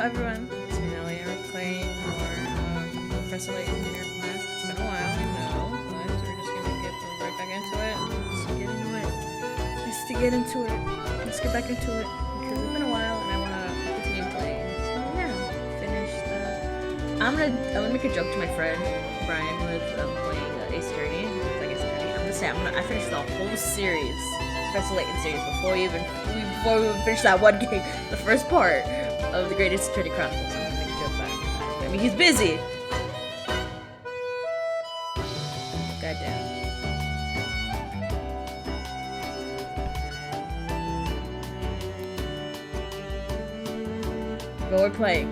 everyone. It's me, Layton. We're playing more Professor Layton in your class. It's been a while, I know, but we're just gonna get right back into it. Let's get into it. Let's get back into it because it's been a while and I wanna continue playing. So yeah, finish the. I'm gonna make a joke to my friend Brian with playing Ace Attorney. It's like Ace Attorney. I'm gonna say I finished the whole series. Professor Layton series before we even finish that one game, the first part of the Greatest Attorney Chronicles. I'm gonna make a joke about it. I mean, he's busy. Goddamn. But we're playing.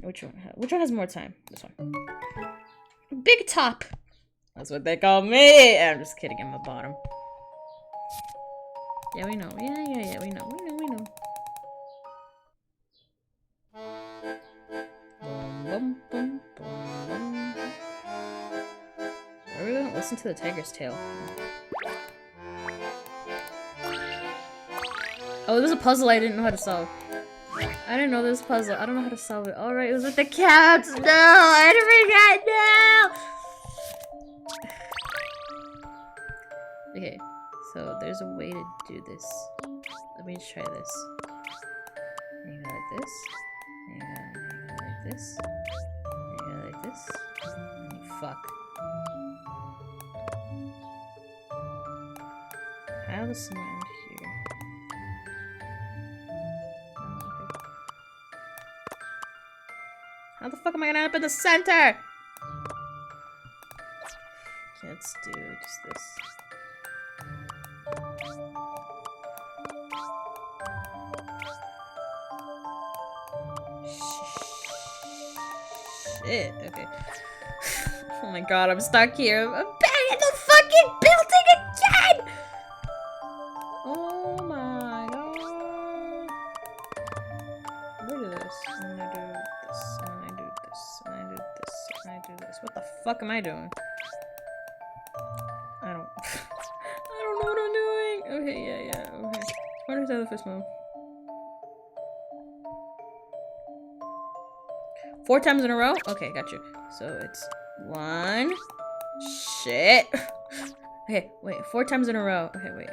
Which one has more time? This one. Big Top. That's what they call me. I'm just kidding. I'm a bottom. Yeah, we know. Yeah. We know. Boom, boom, boom. Are we gonna listen to the tiger's tail? Oh, there's a puzzle I didn't know how to solve. I didn't know this puzzle. I don't know how to solve it. Alright, it was with the cats. No, I didn't forget. No. Okay, so there's a way to do this. Let me just try this. You go like this. You go like this. You go like this. Fuck. How does someone end here? Oh, okay. How the fuck am I gonna end up in the center? Okay, let's do just this. Shit, okay. Oh my god, I'm stuck here. I'm back in the fucking building again! Oh my god. I'm gonna do this, I'm gonna do this, and I do this, and I do this, and I do this. What the fuck am I doing? I don't know what I'm doing. Okay, yeah, okay. What is the first move? 4 times in a row? Okay, got you. So it's 1. Shit. Okay, wait. 4 times in a row. Okay, wait.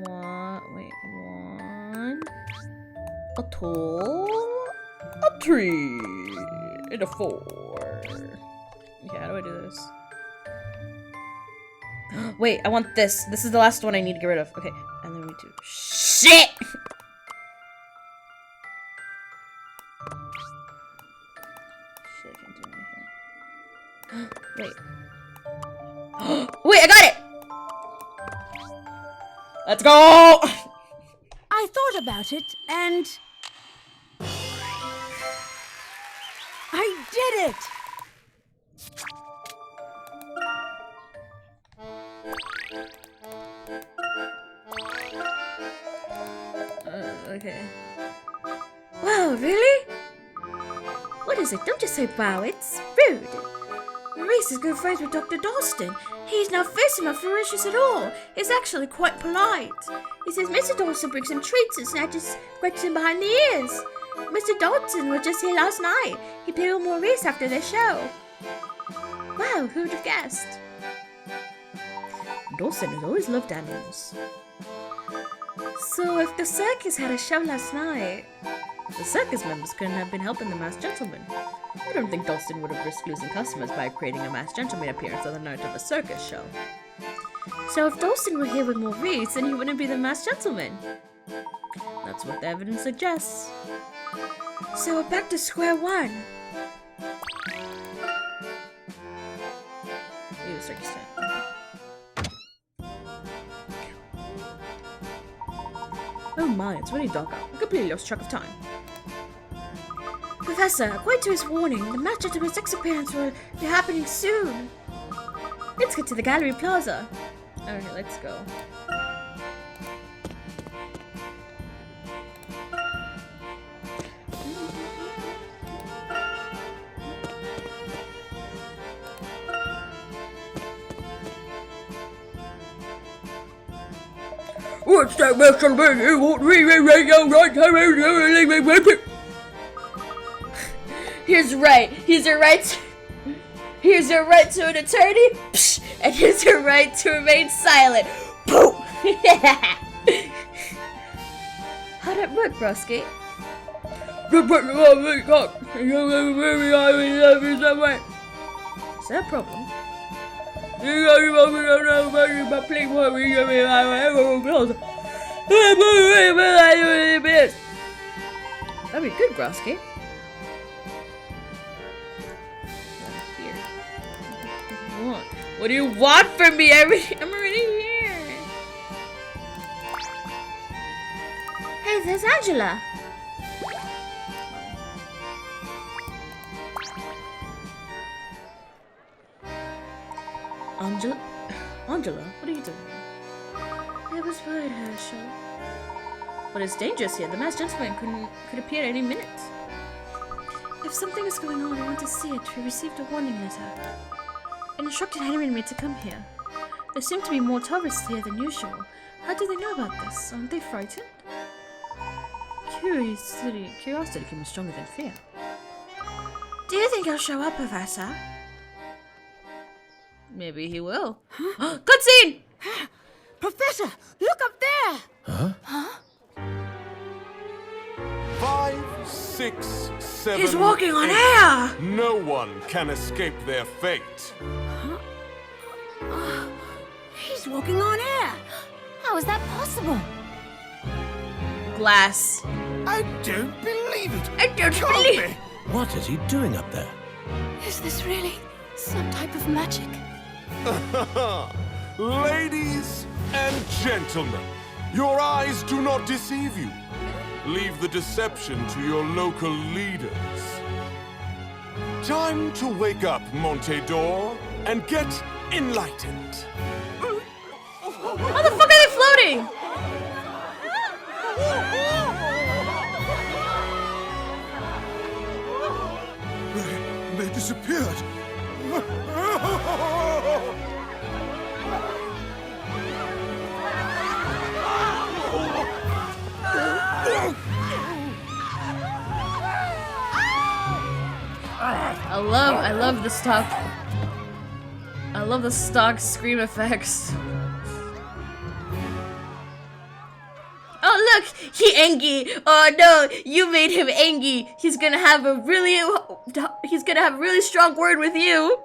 1. A 2. A 3. And a 4. Okay, how do I do this? Wait, I want this. This is the last one I need to get rid of. Okay, and then we do. Shit! Wait. Wait, I got it! Let's go! I thought about it, and... I did it! Okay. Wow, really? What is it? Don't just say wow, it's rude. Maurice is good friends with Dr. Dalston. He's not fierce or ferocious at all. He's actually quite polite. He says Mr. Dalston brings him treats and scratches him behind the ears. Mr. Dalston was just here last night. He played with Maurice after their show. Wow, who would have guessed? Dalston has always loved animals. So if the circus had a show last night, the circus members couldn't have been helping the masked gentleman. I don't think Dalston would have risked losing customers by creating a masked gentleman appearance on the night of a circus show. So if Dalston were here with Maurice, then he wouldn't be the masked gentleman. That's what the evidence suggests. So we're back to square one. Ew, circus tent. Oh my, it's really dark out. I completely lost track of time. Professor, according to his warning, the masked gentleman's next appearance will be happening soon. Let's get to the Gallery Plaza. Okay, let's go. What's that, Mr. Man? You won't read your right time. Here's right. Here's your right. Here's your right to an attorney. Psh, and here's your right to remain silent. Boom. How'd it work, Broski? Is that a problem? That'd be good, Broski. Here. What do you want from me? I'm already here. Hey, there's Angela. Angela, what are you doing? I was worried, Herschel. But it's dangerous here. The masked gentleman could appear at any minute. If something is going on, I want to see it. We received a warning letter. An instructed animated me to come here. There seem to be more tourists here than usual. How do they know about this? Aren't they frightened? Curiosity can be stronger than fear. Do you think he'll show up, Professor? Maybe he will. Huh? Good scene! Professor, look up there! Huh? 5, 6, 7. He's walking on 8. air! No one can escape their fate. He's walking on air! How is that possible? Glass. I don't believe it! I don't Can't believe be. What is he doing up there? Is this really some type of magic? Ladies and gentlemen, your eyes do not deceive you. Leave the deception to your local leaders. Time to wake up, Montedor, and get enlightened. How the fuck are they floating? They disappeared. I love the stock. I love the stock scream effects. Oh look, he angry. Oh no, you made him angry. He's gonna have a really strong word with you.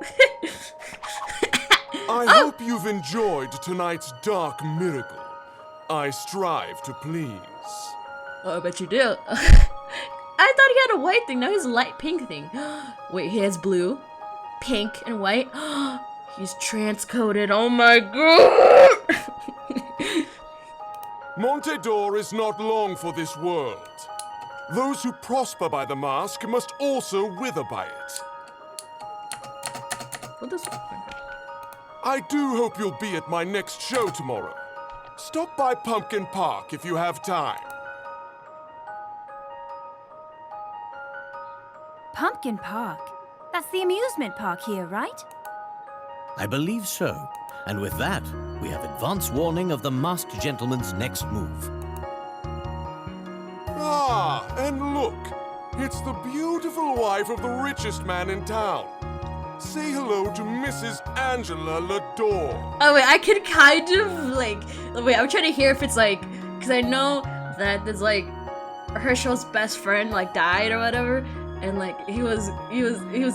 I hope you've enjoyed tonight's dark miracle. I strive to please. Oh, I bet you do. I thought he had a white thing, now he's a light pink thing. Wait, he has blue, pink, and white. He's transcoded, oh my god! Montedor is not long for this world. Those who prosper by the mask must also wither by it. What does... I do hope you'll be at my next show tomorrow. Stop by Pumpkin Park if you have time. Pumpkin Park? That's the amusement park here, right? I believe so. And with that, we have advance warning of the masked gentleman's next move. Ah, and look, it's the beautiful wife of the richest man in town. Say hello to Mrs. Angela Lador. Oh wait, I could kind of like... Wait, I'm trying to hear if it's like... Because I know that there's like... Herschel's best friend like died or whatever. And like, he was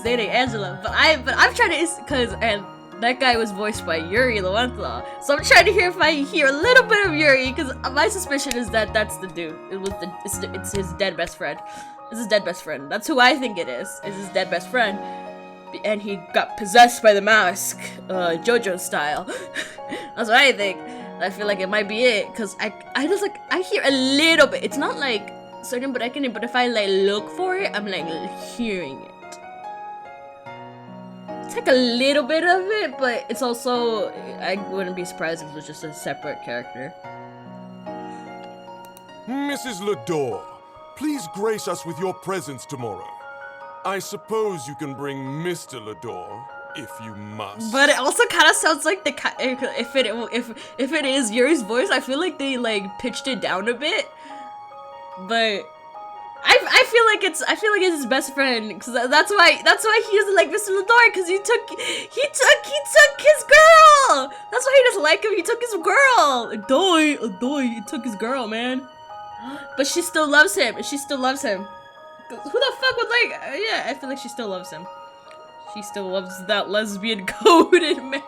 dating Angela. But I'm trying to... Because... And that guy was voiced by Yuri Lowenthal. So I'm trying to hear if I hear a little bit of Yuri. Because my suspicion is that that's the dude. It's his dead best friend. It's his dead best friend. That's who I think it is. Is his dead best friend. And he got possessed by the mask, JoJo style. That's what I think. I feel like it might be it, cause I just like I hear a little bit. It's not like certain, but if I like look for it, I'm like hearing it. It's like a little bit of it, but it's also I wouldn't be surprised if it was just a separate character. Mrs. Lador, please grace us with your presence tomorrow. I suppose you can bring Mr. Lador. if you must. But it also kind of sounds like the if it is Yuri's voice, I feel like they like pitched it down a bit. But I feel like it's his best friend, because that's why he doesn't like Mr. Lador, because he took his girl. That's why he doesn't like him. He took his girl. Adoy, he took his girl, man. But she still loves him. Who the fuck would like? Yeah, I feel like she still loves him. She still loves that lesbian coded man.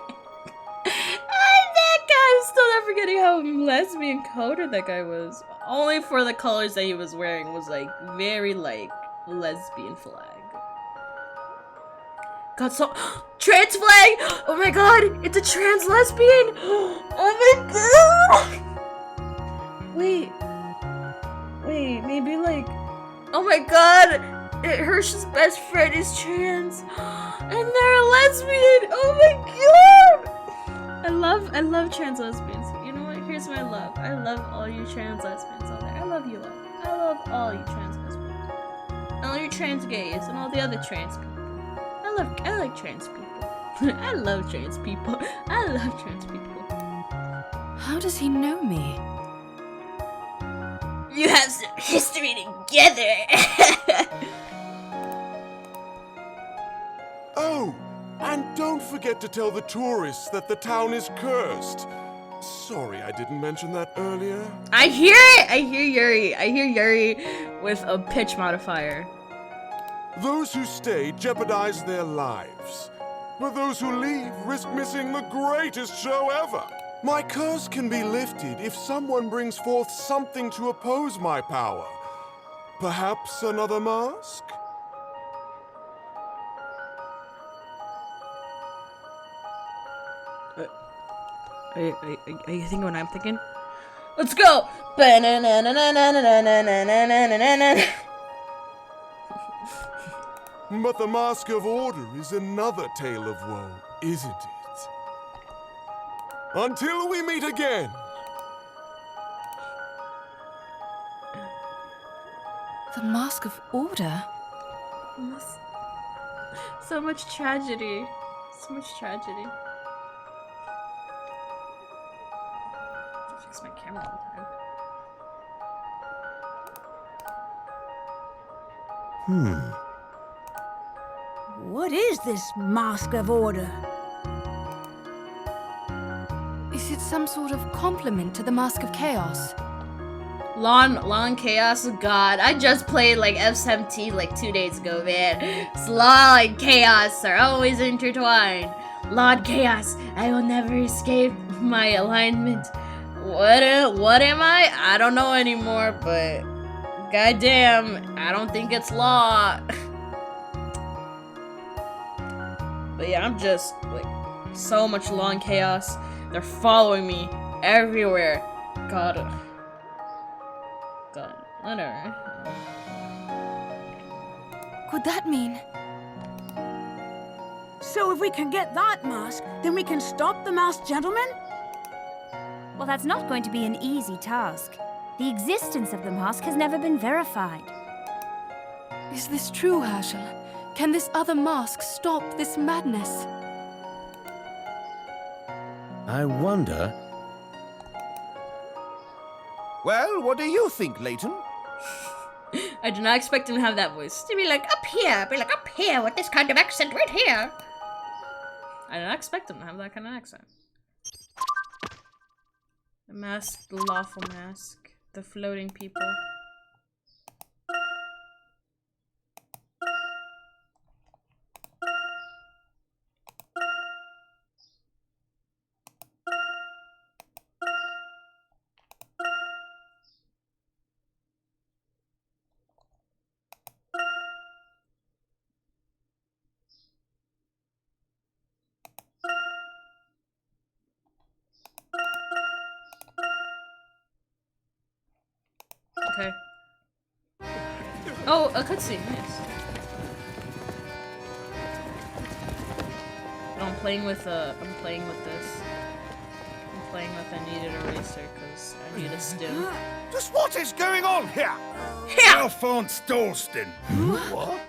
That guy, I'm still not forgetting how lesbian coded that guy was. Only for the colors that he was wearing was like very like lesbian flag. God, so trans flag! Oh my god, it's a trans lesbian! Oh my god! Wait, maybe like, oh my god, Hirsch's best friend is trans, and they're a lesbian. Oh my god! I love trans lesbians. You know what? Here's my love. I love all you trans lesbians out there. I love you all. I love all you trans lesbians, and all you trans gays, and all the other trans people. I like trans people. I love trans people. I love trans people. How does he know me? You have some history together. Oh, and don't forget to tell the tourists that the town is cursed. Sorry I didn't mention that earlier. I hear it. I hear Yuri with a pitch modifier. Those who stay jeopardize their lives, but those who leave risk missing the greatest show ever. My curse can be lifted if someone brings forth something to oppose my power. Perhaps another mask? Are you thinking what I'm thinking? Let's go! But the Mask of Order is another tale of woe, isn't it? Until we meet again! The Mask of Order? So much tragedy. So much tragedy. Fix my camera all the time. What is this Mask of Order? Is it some sort of compliment to the Mask of Chaos? Lawn Chaos, God. I just played like F-17 like 2 days ago, man. Law and Chaos are always intertwined. Lawn Chaos, I will never escape my alignment. What am I? I don't know anymore, but goddamn, I don't think it's law. But yeah, I'm just like so much Lawn Chaos. They're following me everywhere. God, whatever. Could that mean? So if we can get that mask, then we can stop the masked gentleman? Well, that's not going to be an easy task. The existence of the mask has never been verified. Is this true, Herschel? Can this other mask stop this madness? I wonder. Well, what do you think, Layton? I did not expect him to have that voice. To be like up here with this kind of accent right here. I did not expect him to have that kind of accent. The mask, the lawful mask, the floating people. Okay. Oh, a cutscene, nice. No, I'm playing with this. I'm playing with a needed eraser because I need a stim. Just what is going on here? Here! Alphonse Dalston. What?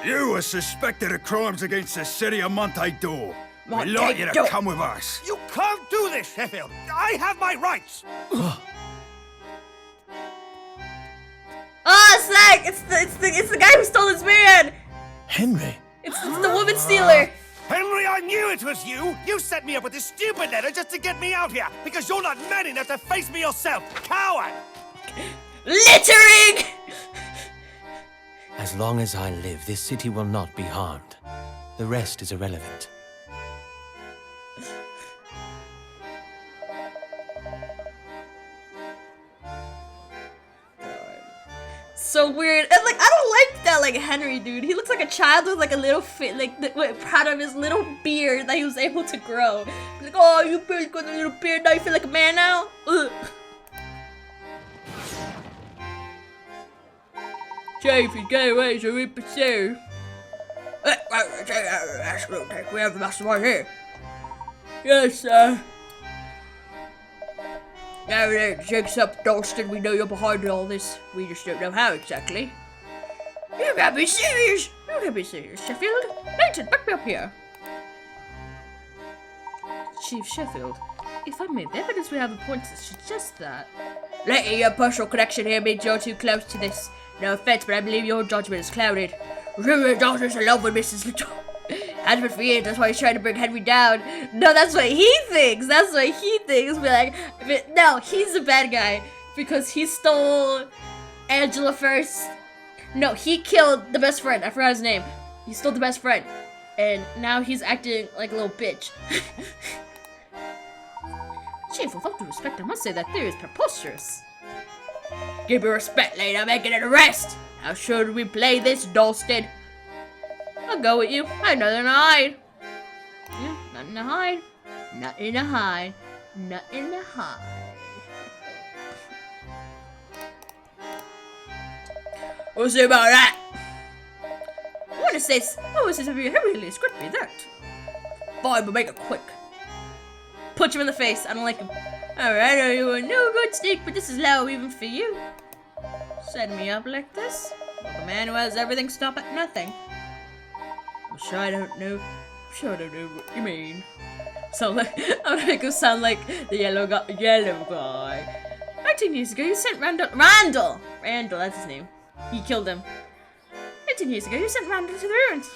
You are suspected of crimes against the city of Monte d'Or. We'd like you to come with us. You can't do this, Sheffield. I have my rights. Oh, Slag! It's the guy who stole his man! Henry? It's the woman stealer! Henry, I knew it was you! You set me up with this stupid letter just to get me out here, because you're not man enough to face me yourself, coward! Littering! As long as I live, this city will not be harmed. The rest is irrelevant. So weird. And like, I don't like that, like, Henry dude. He looks like a child with like a little fit, like, proud of his little beard that he was able to grow. He's like, oh, you barely got a little beard, now you feel like a man now? Ugh. Chief, he's getting away, so we pursue. We have the mastermind here. Yes, sir. Now then, shakes up, Dalston. We know you're behind all this. We just don't know how exactly. You can't be serious. You can't be serious, Sheffield. Layton, back me up here. Chief Sheffield, if I may, the evidence we have in points suggests that. Layton, your personal connection here means you're too close to this. No offense, but I believe your judgment is clouded. Your daughter's in love with Mrs. Little. Has been for years, that's why he's trying to bring Henry down. No, that's what he thinks. That's what he thinks. Be like, no, he's the bad guy because he stole Angela first. No, he killed the best friend. I forgot his name. He stole the best friend, and now he's acting like a little bitch. Chief, with all due respect, I must say that theory is preposterous. Give me respect, lady. I'm making an arrest. How should we play this, Dalston? I'll go with you. I have nothing to hide. Yeah, nothing to hide. Nothing to hide. Nothing to hide. We'll see about that. I want to say something really script me that. Fine, but make it quick. Punch him in the face. I don't like him. Alright, I know you are no good sneak, but this is low even for you. Set me up like this? Like a man who has everything stop at nothing. I'm sure I don't know what you mean. Sound like I'm gonna make him sound like the yellow guy. 19 years ago, you sent Randall, that's his name. He killed him. 19 years ago, you sent Randall to the ruins.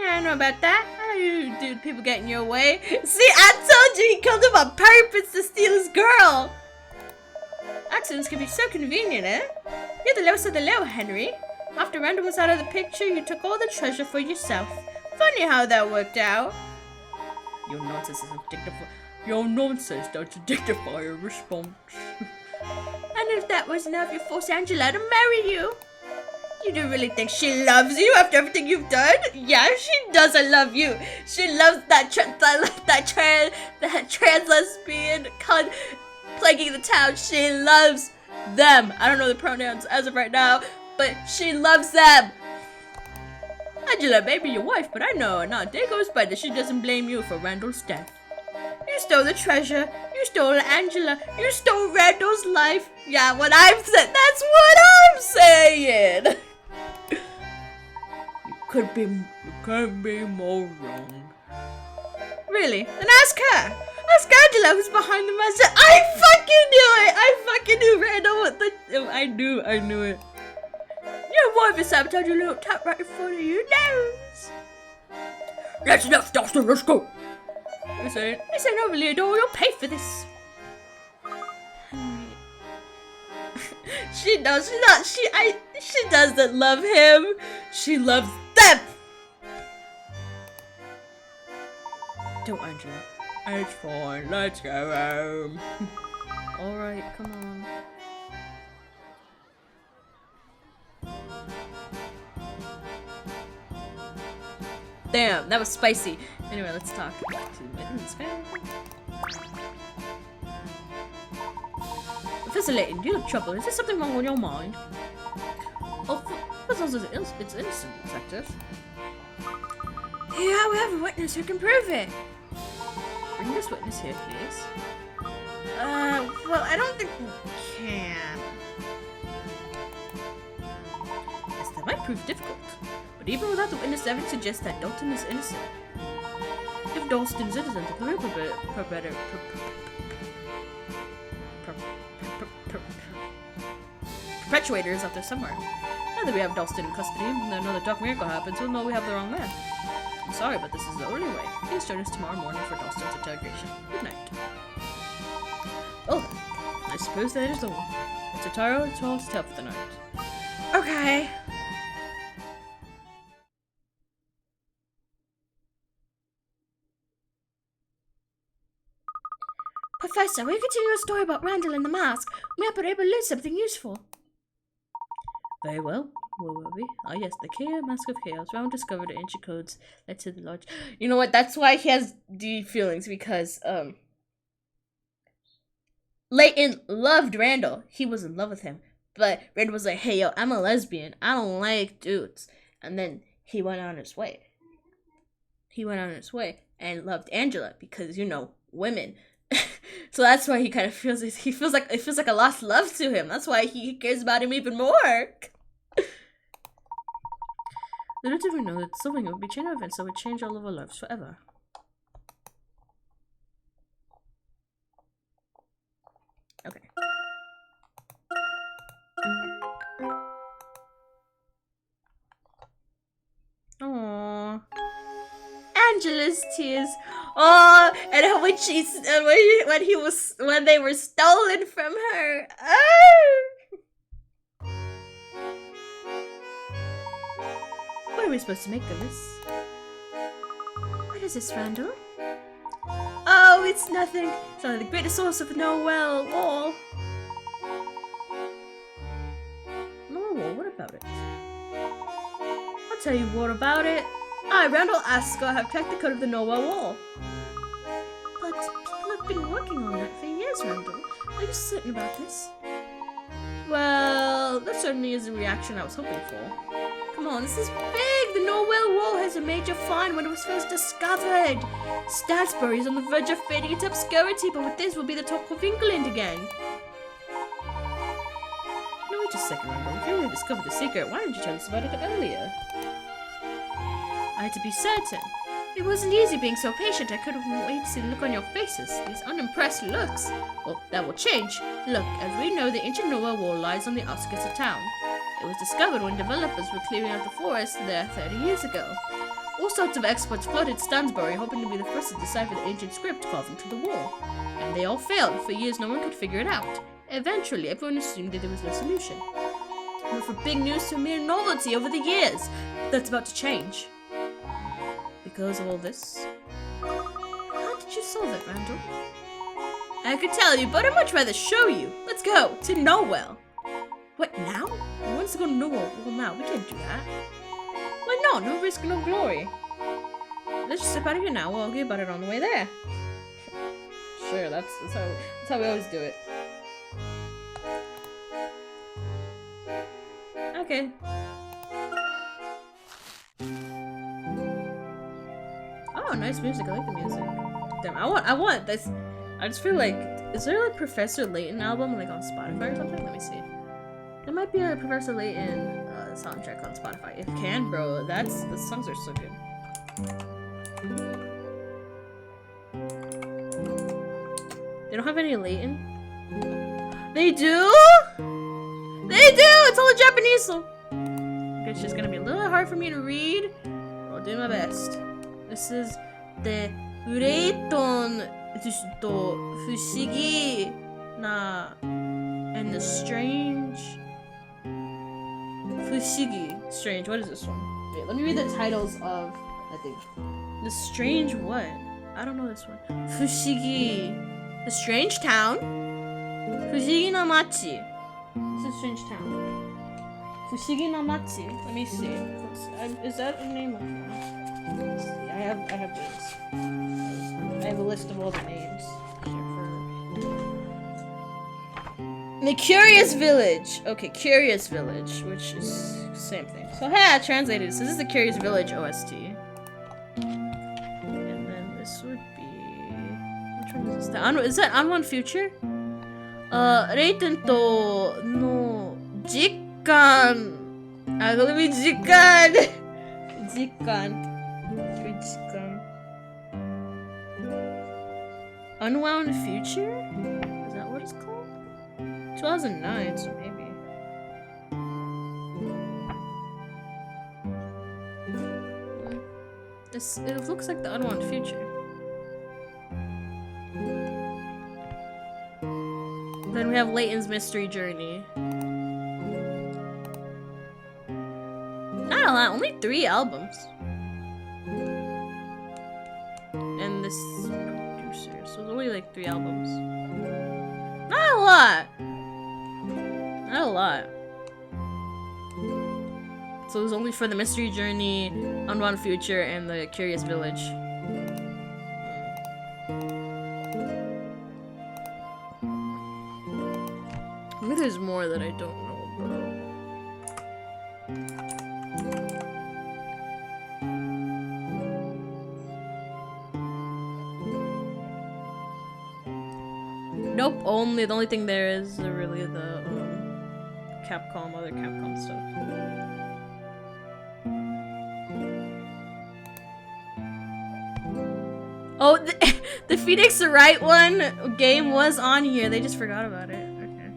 Yeah, I know about that. I know dude, people get in your way. See, I told you he killed him on purpose to steal his girl. Accidents can be so convenient, eh? You're the lowest of the low, Henry. After Randall was out of the picture, you took all the treasure for yourself. Funny how that worked out. Your nonsense doesn't dignify a response. And if that was enough, you forced Angela to marry you. You do really think she loves you after everything you've done? Yeah, she doesn't love you. She loves that trans lesbian cunt plaguing the town. She loves them. I don't know the pronouns as of right now, but she loves them. Angela may be your wife, but I know not a day goes by that she doesn't blame you for Randall's death. You stole the treasure. You stole Angela. You stole Randall's life. Yeah, what I'm saying. That's what I'm saying. You can't be more wrong. Really? Then ask her. Ask Angela who's behind the master. I fucking knew it. I fucking knew Randall. I knew it. Your wife is sabotaging your little tap right in front of your nose. That's enough, Dalston. Let's go. This ain't over, Leodore. You'll pay for this. She does. She doesn't love him. She loves them. Don't, Angela. It's fine. Let's go home. All right, come on. Damn, that was spicy. Anyway, let's talk to Mittens. Professor Layton, do you have trouble? Is there something wrong with your mind? Oh, it's innocent, detective. Yeah, we have a witness who can prove it. Bring this witness here, please. Well, I don't think we can. Yes, that might prove difficult. But even without the witness evidence suggests that Dalton is innocent. If Dalton's innocent, the real perpetuator is out there somewhere. Now that we have Dalton in custody and another dark miracle happens, we'll know we have the wrong man. I'm sorry, but this is the only way. Please join us tomorrow morning for Dalton's interrogation. Good night. Well then, I suppose that is the one. It's a Taro, it's all to for the night. Okay. Professor, will you continue your story about Randall and the mask? We might be able to learn something useful. Very well. Where were we? Ah, yes, the Mask of Chaos. Round discovered the ancient codes led to the lodge. You know what? That's why he has deep feelings, because, Layton loved Randall. He was in love with him. But Randall was like, hey, yo, I'm a lesbian. I don't like dudes. And then he went on his way. He went on his way and loved Angela because, you know, women. So that's why he kind of feels it feels like a lost love to him. That's why he cares about him even more. Little did we know that something would be chain of events that would change all of our lives forever. Okay. Aww. Angela's tears. Oh, and when when they were stolen from her. Oh. What are we supposed to make of this? What is this, Randall? Oh, it's nothing. It's only the greatest source of Noel Wall. Noel Wall, what about it? I'll tell you what about it. I, Randall Ascot, have cracked the code of the Noel Wall. But people have been working on that for years, Randall. Are you certain about this? Well, that certainly is the reaction I was hoping for. Come on, this is big! The Noel Wall has a major find when it was first discovered. Stansbury is on the verge of fading into obscurity, but with this, we'll be the talk of England again. No, wait just a second, Randall. If you really discovered the secret, why didn't you tell us about it earlier? I had to be certain. It wasn't easy being so patient. I couldn't wait to see the look on your faces. These unimpressed looks. Well, that will change. Look, as we know, the ancient Noel Wall lies on the outskirts of town. It was discovered when developers were clearing out the forest there 30 years ago. All sorts of experts flooded Stansbury, hoping to be the first to decipher the ancient script carved into the wall. And they all failed. For years, no one could figure it out. Eventually, everyone assumed that there was no solution. But for big news to a mere novelty over the years, that's about to change. Because of all this. How did you solve it, Randall? I could tell you, but I'd much rather show you. Let's go to Noel. What, now? Who wants to go to Noel? Well, now, we can't do that. Why not? No risk, no glory. Let's just step out of here now. We'll argue about it on the way there. Sure, that's how we always do it. Okay. Oh, nice music. I like the music. Damn, I want this. I just feel like, is there like Professor Layton album like on Spotify or something? Let me see. There might be a Professor Layton soundtrack on Spotify. If you can, bro, the songs are so good. They don't have any Layton? They do? They do! It's all in Japanese, so it's just gonna be a little hard for me to read. I'll do my best. This is the Layton Fushigi na and the strange Fushigi. Strange, what is this one? Wait, let me read the titles of that thing. The strange what? I don't know this one. Fushigi. The strange town. Fushigi na machi. It's a strange town. Fushigi na machi. Let me see. Is that the name of it? I have this. I have a list of all the names. The Curious Village. Okay, Curious Village, which is same thing. So I translated. So this is the Curious Village OST. And then this would be, which one is this? Is that Unwan Future? Layton to no Jikan. Agami Jikan. Quizzican. Unwound Future? Is that what it's called? 2009, so maybe. It looks like the Unwound Future. Then we have Layton's Mystery Journey. Not a lot, only 3 albums. And this producer, so it's only like 3 albums. Not a lot. Not a lot. So it was only for the Mystery Journey, Unwound Future, and the Curious Village. Maybe there's more that I don't know about. Nope, the only thing there is really the other Capcom stuff. Oh, the Phoenix Wright one game was on here. They just forgot about it. Okay.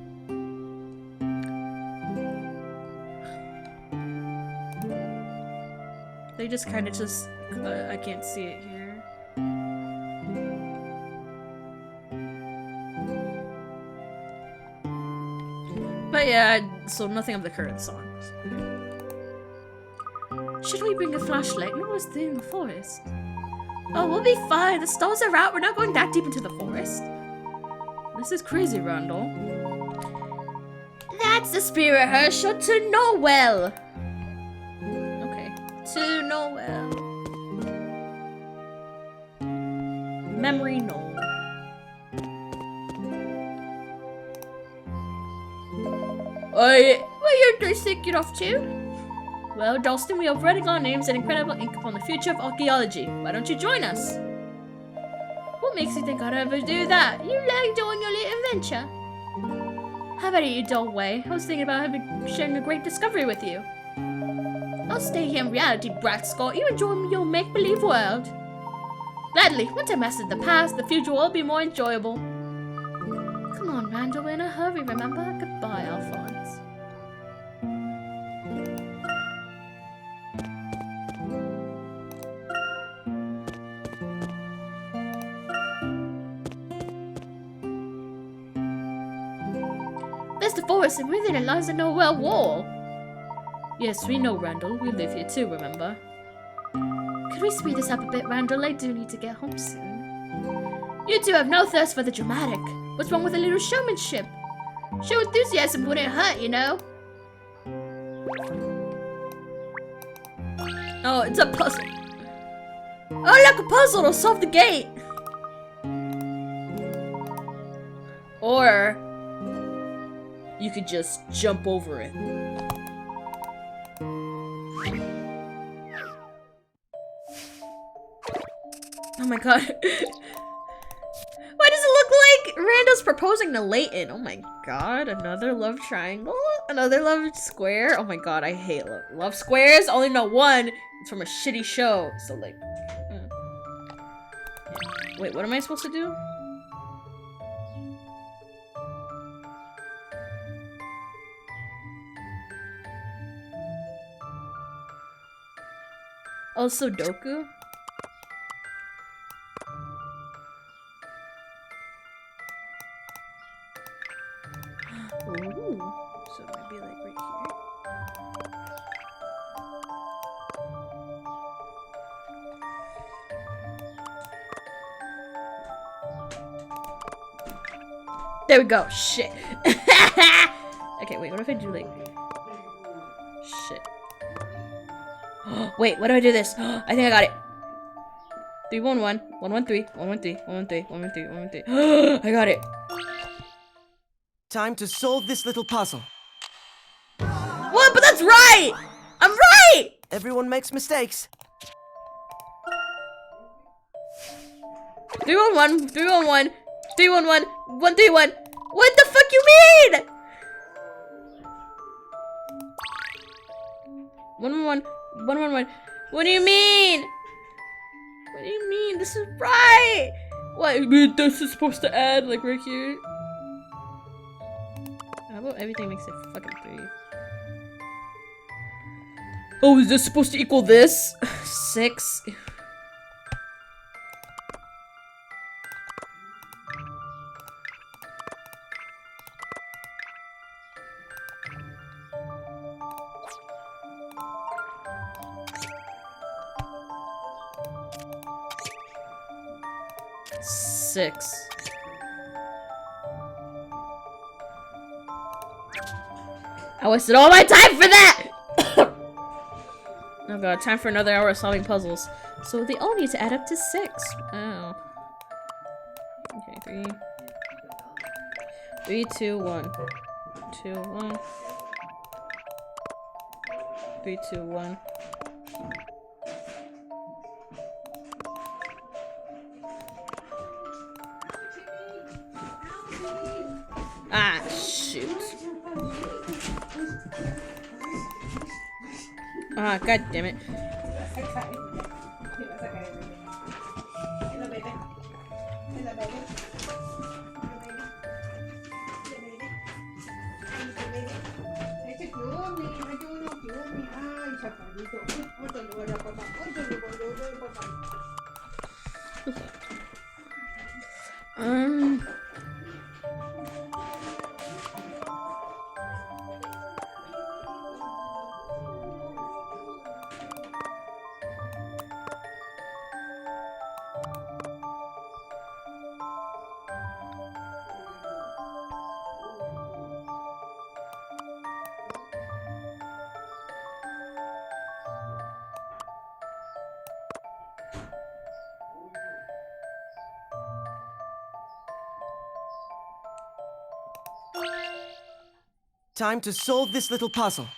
They just kind of just I can't see it here. But yeah, so nothing of the current songs. Should we bring a flashlight? No one's there in the forest. Oh, we'll be fine. The stars are out. We're not going that deep into the forest. This is crazy, Randall. That's the spirit, Herschel. To Noel. Okay. To Noel. Memory Noel. Where you're sick off to? Well, Dalston, we are writing our names in incredible ink upon the future of archaeology. Why don't you join us? What makes you think I'd ever do that? You like doing your little adventure? How about it, you dull way? I was thinking about sharing a great discovery with you. I'll stay here in reality, brat Scott. You enjoy your make-believe world. Gladly. Once I mastered the past, the future will be more enjoyable. Come on, Randall, we're in a hurry, remember? Goodbye, Alphonse. There's the forest, and within it lies the Noel Wall. Yes, we know, Randall. We live here too, remember? Could we speed this up a bit, Randall? I do need to get home soon. You two have no thirst for the dramatic. What's wrong with a little showmanship? Show enthusiasm wouldn't hurt, you know? Oh, it's a puzzle. Oh, look, a puzzle to solve the gate. Or you could just jump over it. Oh my god. Why does it look like Randall's proposing to Layton? Oh my god, another love triangle? Another love square? Oh my god, I hate love squares. I only know one. It's from a shitty show. So like... Wait, what am I supposed to do? Oh, Sudoku? Ooh, so it might be like right here. There we go. Shit. Okay, wait. What if I do like? Shit. Wait. What do I do this? I think I got it. 311 113 113 113 113 113. I got it. Time to solve this little puzzle. What? But that's right! I'm right! Everyone makes mistakes. 311 311 311 131. What the fuck you mean? 111 111 What do you mean? What do you mean? This is right! What? You mean this is supposed to add, like, right here? How about everything makes it fucking 3? Oh, is this supposed to equal this? 6? I wasted all my time for that! Oh god, time for another hour of solving puzzles. So they all need to add up to 6. Oh. Okay, 3, 2, 1. 2, 1. 3, 2, 1. Ah, shoot. Ah, god damn it. Time to solve this little puzzle.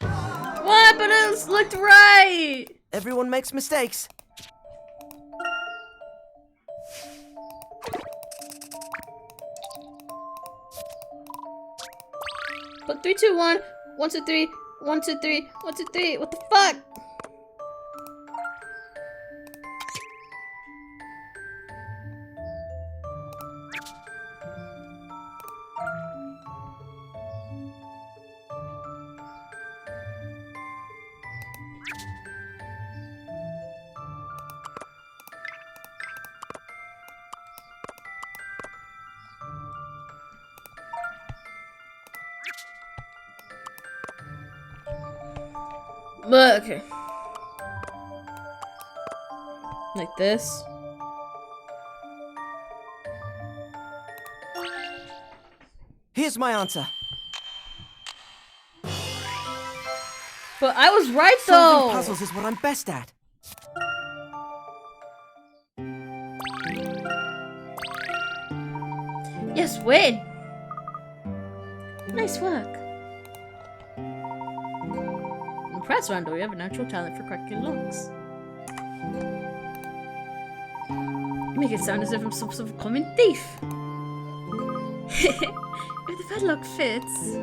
What? But it looked right! Everyone makes mistakes. But 3, 2, 1. 1, 2, 3. 1, 2, 3. 1, 2, 3. What the fuck? But okay. Like this. Here's my answer. But I was right Solving though. puzzles is what I'm best at. Yes, win. Nice work. Impressed, Randall. You have a natural talent for cracking locks. You make it sound as if I'm some sort of common thief. If the padlock fits.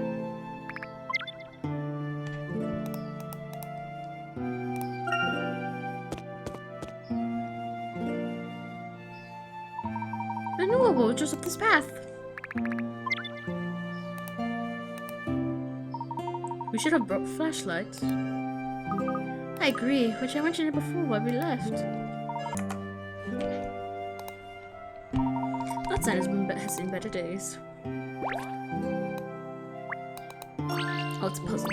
Renewable, just up this path. We should have brought flashlights. I agree, which I mentioned it before while we left. That sign has seen better days. Oh, it's a puzzle.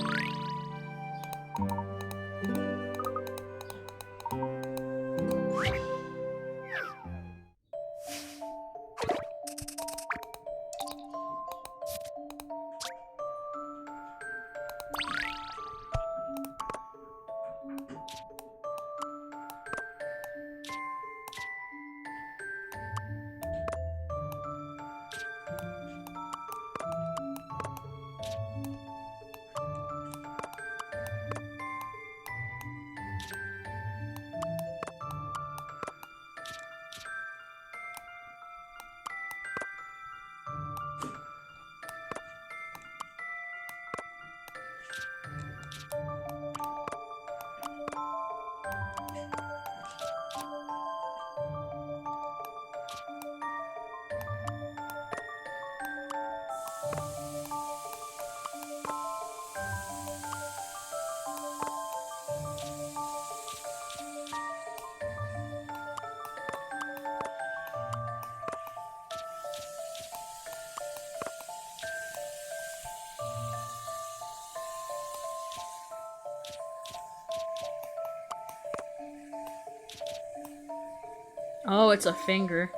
Oh, it's a finger.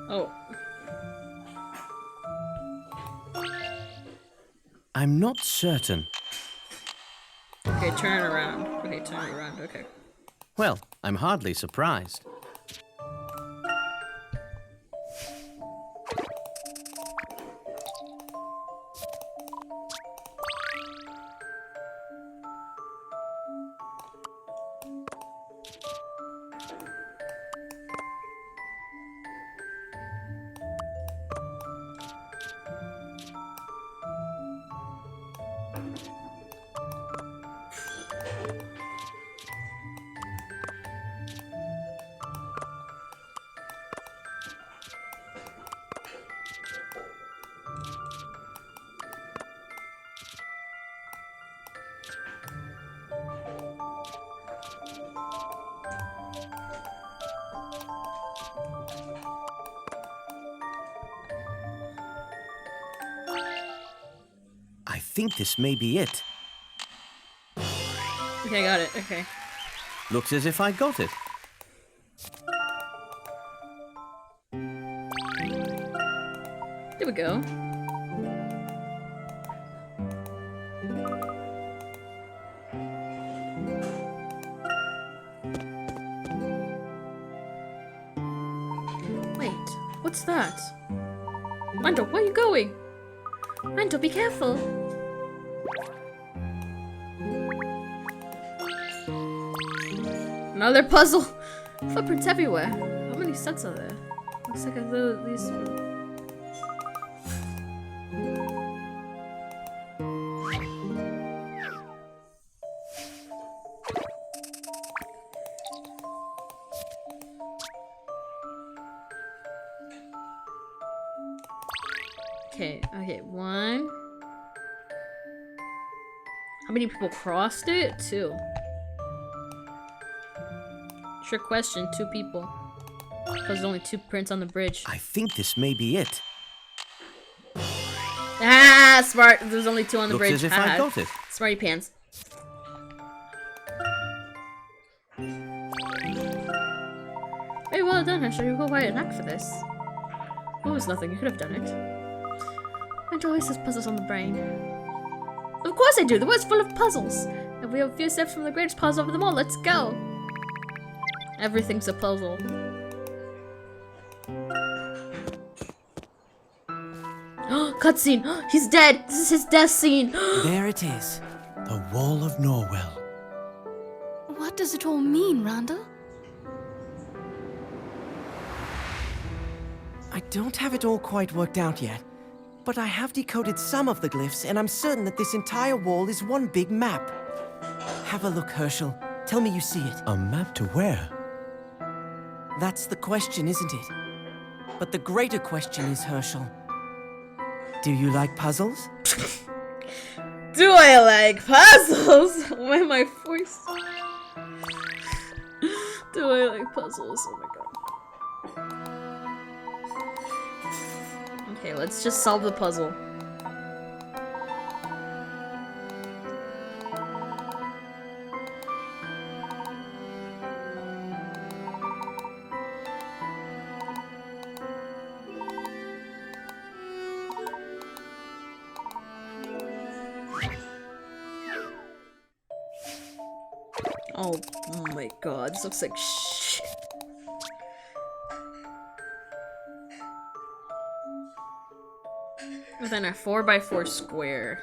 Oh. I'm not certain. Okay, turn it around. Okay, turn it around. Okay. Well, I'm hardly surprised. I think this may be it. Okay, I got it. Okay. Looks as if I got it. There we go. Wait, what's that? Mando, where are you going? Mando, be careful. Another puzzle. Footprints everywhere. How many sets are there? Looks like these. Okay, one. How many people crossed it? 2. Trick question, 2 people. Because there's only 2 prints on the bridge. I think this may be it. Ah, smart. There's only 2 on the Looks bridge. as if I got it. Smarty pants. Hey, well done, Hesher. You got quite a knack for this. Oh, it was nothing. You could have done it. And always has puzzles on the brain. Of course I do. The world's full of puzzles. And we have a few steps from the greatest puzzle of them all. Let's go. Everything's a puzzle. Cutscene! He's dead! This is his death scene! There it is. The Wall of Norwell. What does it all mean, Randall? I don't have it all quite worked out yet, but I have decoded some of the glyphs, and I'm certain that this entire wall is one big map. Have a look, Herschel. Tell me you see it. A map to where? That's the question, isn't it? But the greater question is, Herschel, do you like puzzles? Do I like puzzles? Why am I forced? Do I like puzzles? Oh my god. Okay, let's just solve the puzzle. Oh my god, this looks like shit. And then a 4x4 square.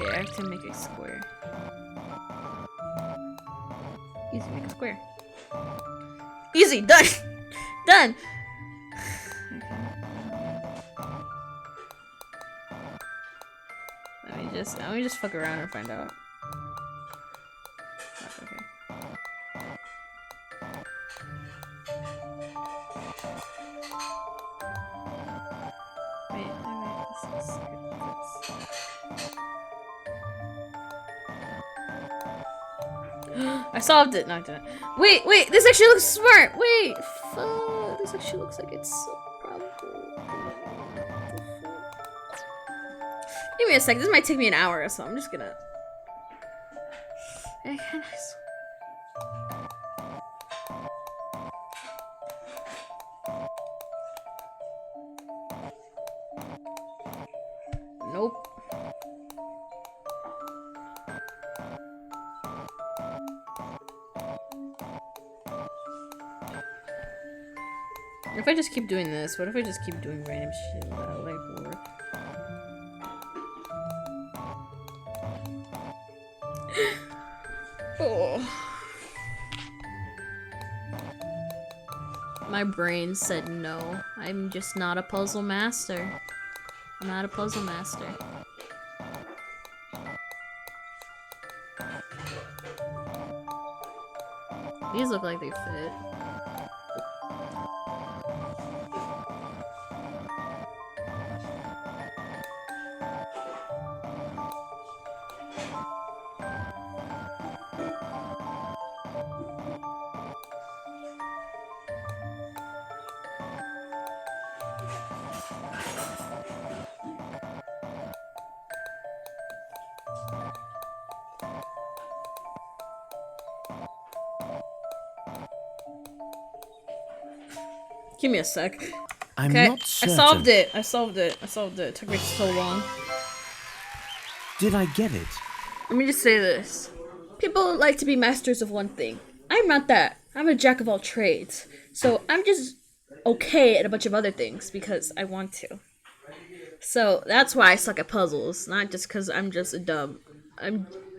Okay, I have to make a square. Easy, make a square. Easy, done! Done! Let me just fuck around and find out. Okay. Wait. I solved it. No, I didn't. Wait, this actually looks smart. Wait, fuck? This actually looks like it's so probable. Give me a sec. This might take me an hour, so I'm just gonna. Nope. If I just keep doing this, what if I just keep doing random shit that like work? Oh. My brain said no. I'm just not a puzzle master. I'm not a puzzle master. These look like they fit. Give me a sec. I'm Okay, not certain. I solved it. I solved it. I solved it. It took me so long. Did I get it? Let me just say this. People like to be masters of one thing. I'm not that. I'm a jack of all trades. So I'm just okay at a bunch of other things because I want to. So that's why I suck at puzzles. Not just because I'm just a dumb.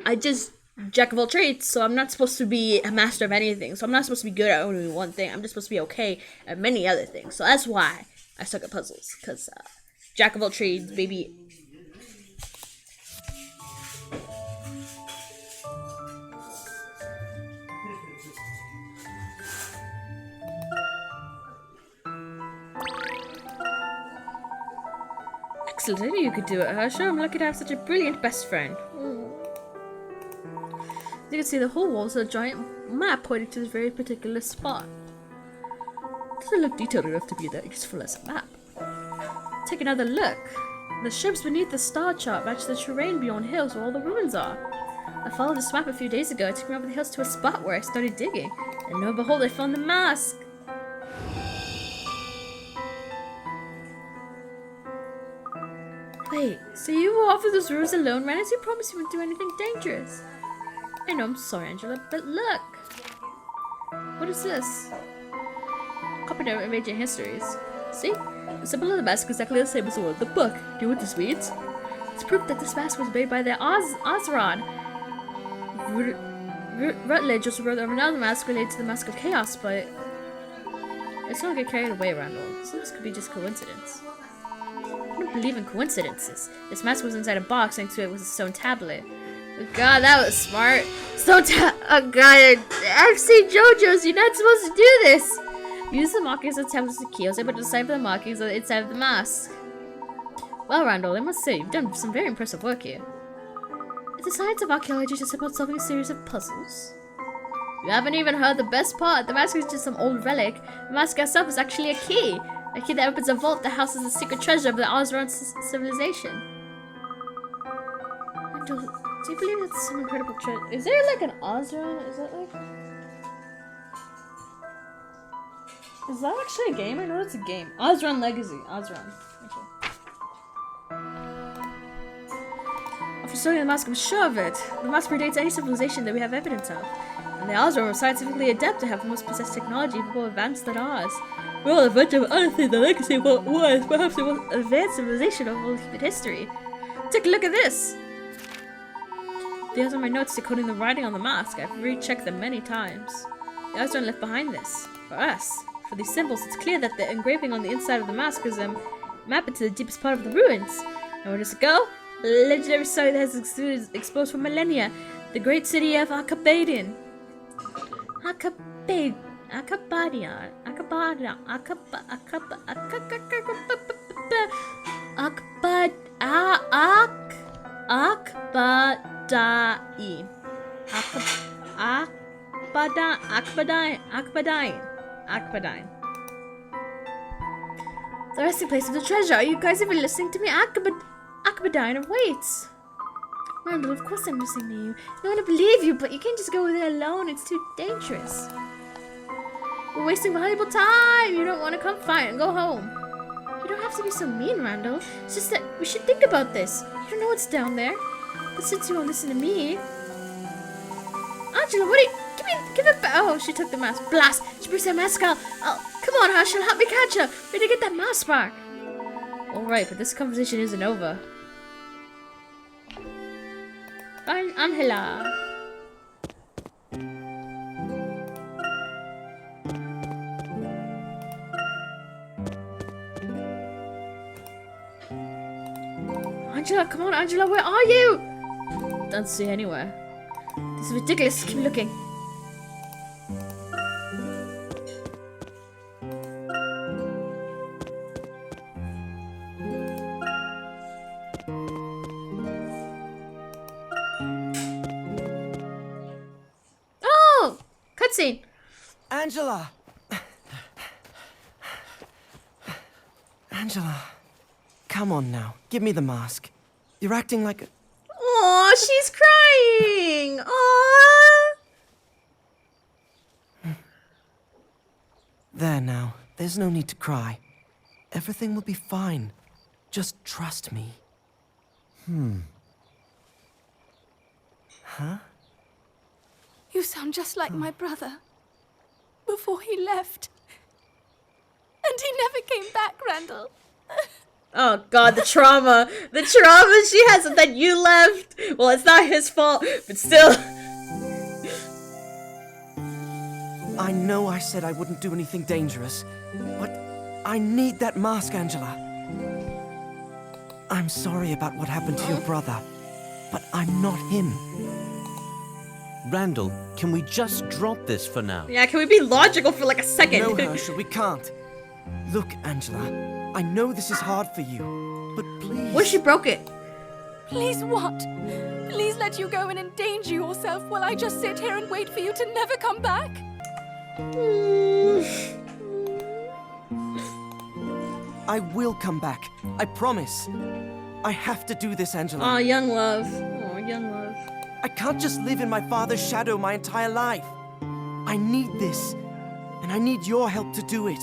I just jack of all trades, so I'm not supposed to be a master of anything. So I'm not supposed to be good at only one thing. I'm just supposed to be okay at many other things. So that's why I suck at puzzles. Because jack of all trades, baby. Excellent, I knew you could do it, Herschel. I'm lucky to have such a brilliant best friend. You can see the whole wall is a giant map pointing to this very particular spot. It doesn't look detailed enough to be that useful as a map. Take another look. The shapes beneath the star chart match the terrain beyond hills where all the ruins are. I followed this map a few days ago. It took me over the hills to a spot where I started digging. And lo and behold, I found the mask. Wait, so you were off of those ruins alone, ran as you promised you wouldn't do anything dangerous? I know, I'm sorry, Angela, but look! What is this? Copied out of ancient histories. See? The symbol of the mask is exactly the same as the one in the book. Do you know what this means? It's proof that this mask was made by the Ozrod. Rutledge just wrote of another mask related to the Mask of Chaos, but let's not get carried away, Randall. So this could be just coincidence. I don't believe in coincidences. This mask was inside a box, next to it was a stone tablet. Oh god, that was smart. Oh god, I've seen JoJo's, you're not supposed to do this! Use the markings of the tablet as a key. I was able to decipher the markings on the inside of the mask. Well, Randall, I must say, you've done some very impressive work here. Is the science of archaeology just about solving a series of puzzles? You haven't even heard the best part. The mask is just some old relic. The mask itself is actually a key. A key that opens a vault that houses the secret treasure of the Ozron civilization. Randall, do you believe that's some incredible treasure? Is there like an Ozron? Is that like... Is that actually a game? I know it's a game. Ozron Legacy. Ozron. Okay. After studying the mask, I'm sure of it. The mask predates any civilization that we have evidence of. And the Ozron were scientifically adept to have the most possessed technology more advanced than ours. Well, a bunch of other things the legacy was perhaps the most advanced civilization of all human history. Take a look at this! These are my notes decoding the writing on the mask. I've rechecked them many times. The Ozron left behind this. For us. For these symbols, it's clear that the engraving on the inside of the mask is mapped into the deepest part of the ruins. And where does it go? A legendary site that has exposed for millennia. The great city of Akabadian. Akbadine. The resting place of the treasure. Are you guys even listening to me? Akabadine waits. Randall, of course I'm listening to you. I want to believe you, but you can't just go there alone. It's too dangerous. We're wasting valuable time. You don't want to come? Fine, go home. You don't have to be so mean, Randall. It's just that we should think about this. You don't know what's down there. But since you won't listen to me... Angela, what are you... Give it back. Oh, she took the mask. Blast. She breaks that mask out. Oh, come on, Herschel. Help me catch her. We need to get that mask back. Alright, but this conversation isn't over. Angela. Angela, come on, Angela, where are you? Don't see anywhere. This is ridiculous. Keep looking. Oh, cutscene. Angela! Angela, come on now. Give me the mask. You're acting like a... Oh, she's crying. Aww. There now. There's no need to cry. Everything will be fine. Just trust me. Huh? You sound just like my brother. Before he left. And he never came back, Randall. Oh god, the trauma. The trauma she has that you left. Well, it's not his fault, but still. I know I said I wouldn't do anything dangerous, but I need that mask, Angela. I'm sorry about what happened to your brother, but I'm not him. Randall, can we just drop this for now? Yeah, can we be logical for like a second? No, Herschel, we can't. Look, Angela, I know this is hard for you, but please... What if she broke it? Please what? Please let you go and endanger yourself while I just sit here and wait for you to never come back? I will come back. I promise. I have to do this, Angela. Oh, young love. Oh, young love. I can't just live in my father's shadow my entire life. I need this, and I need your help to do it.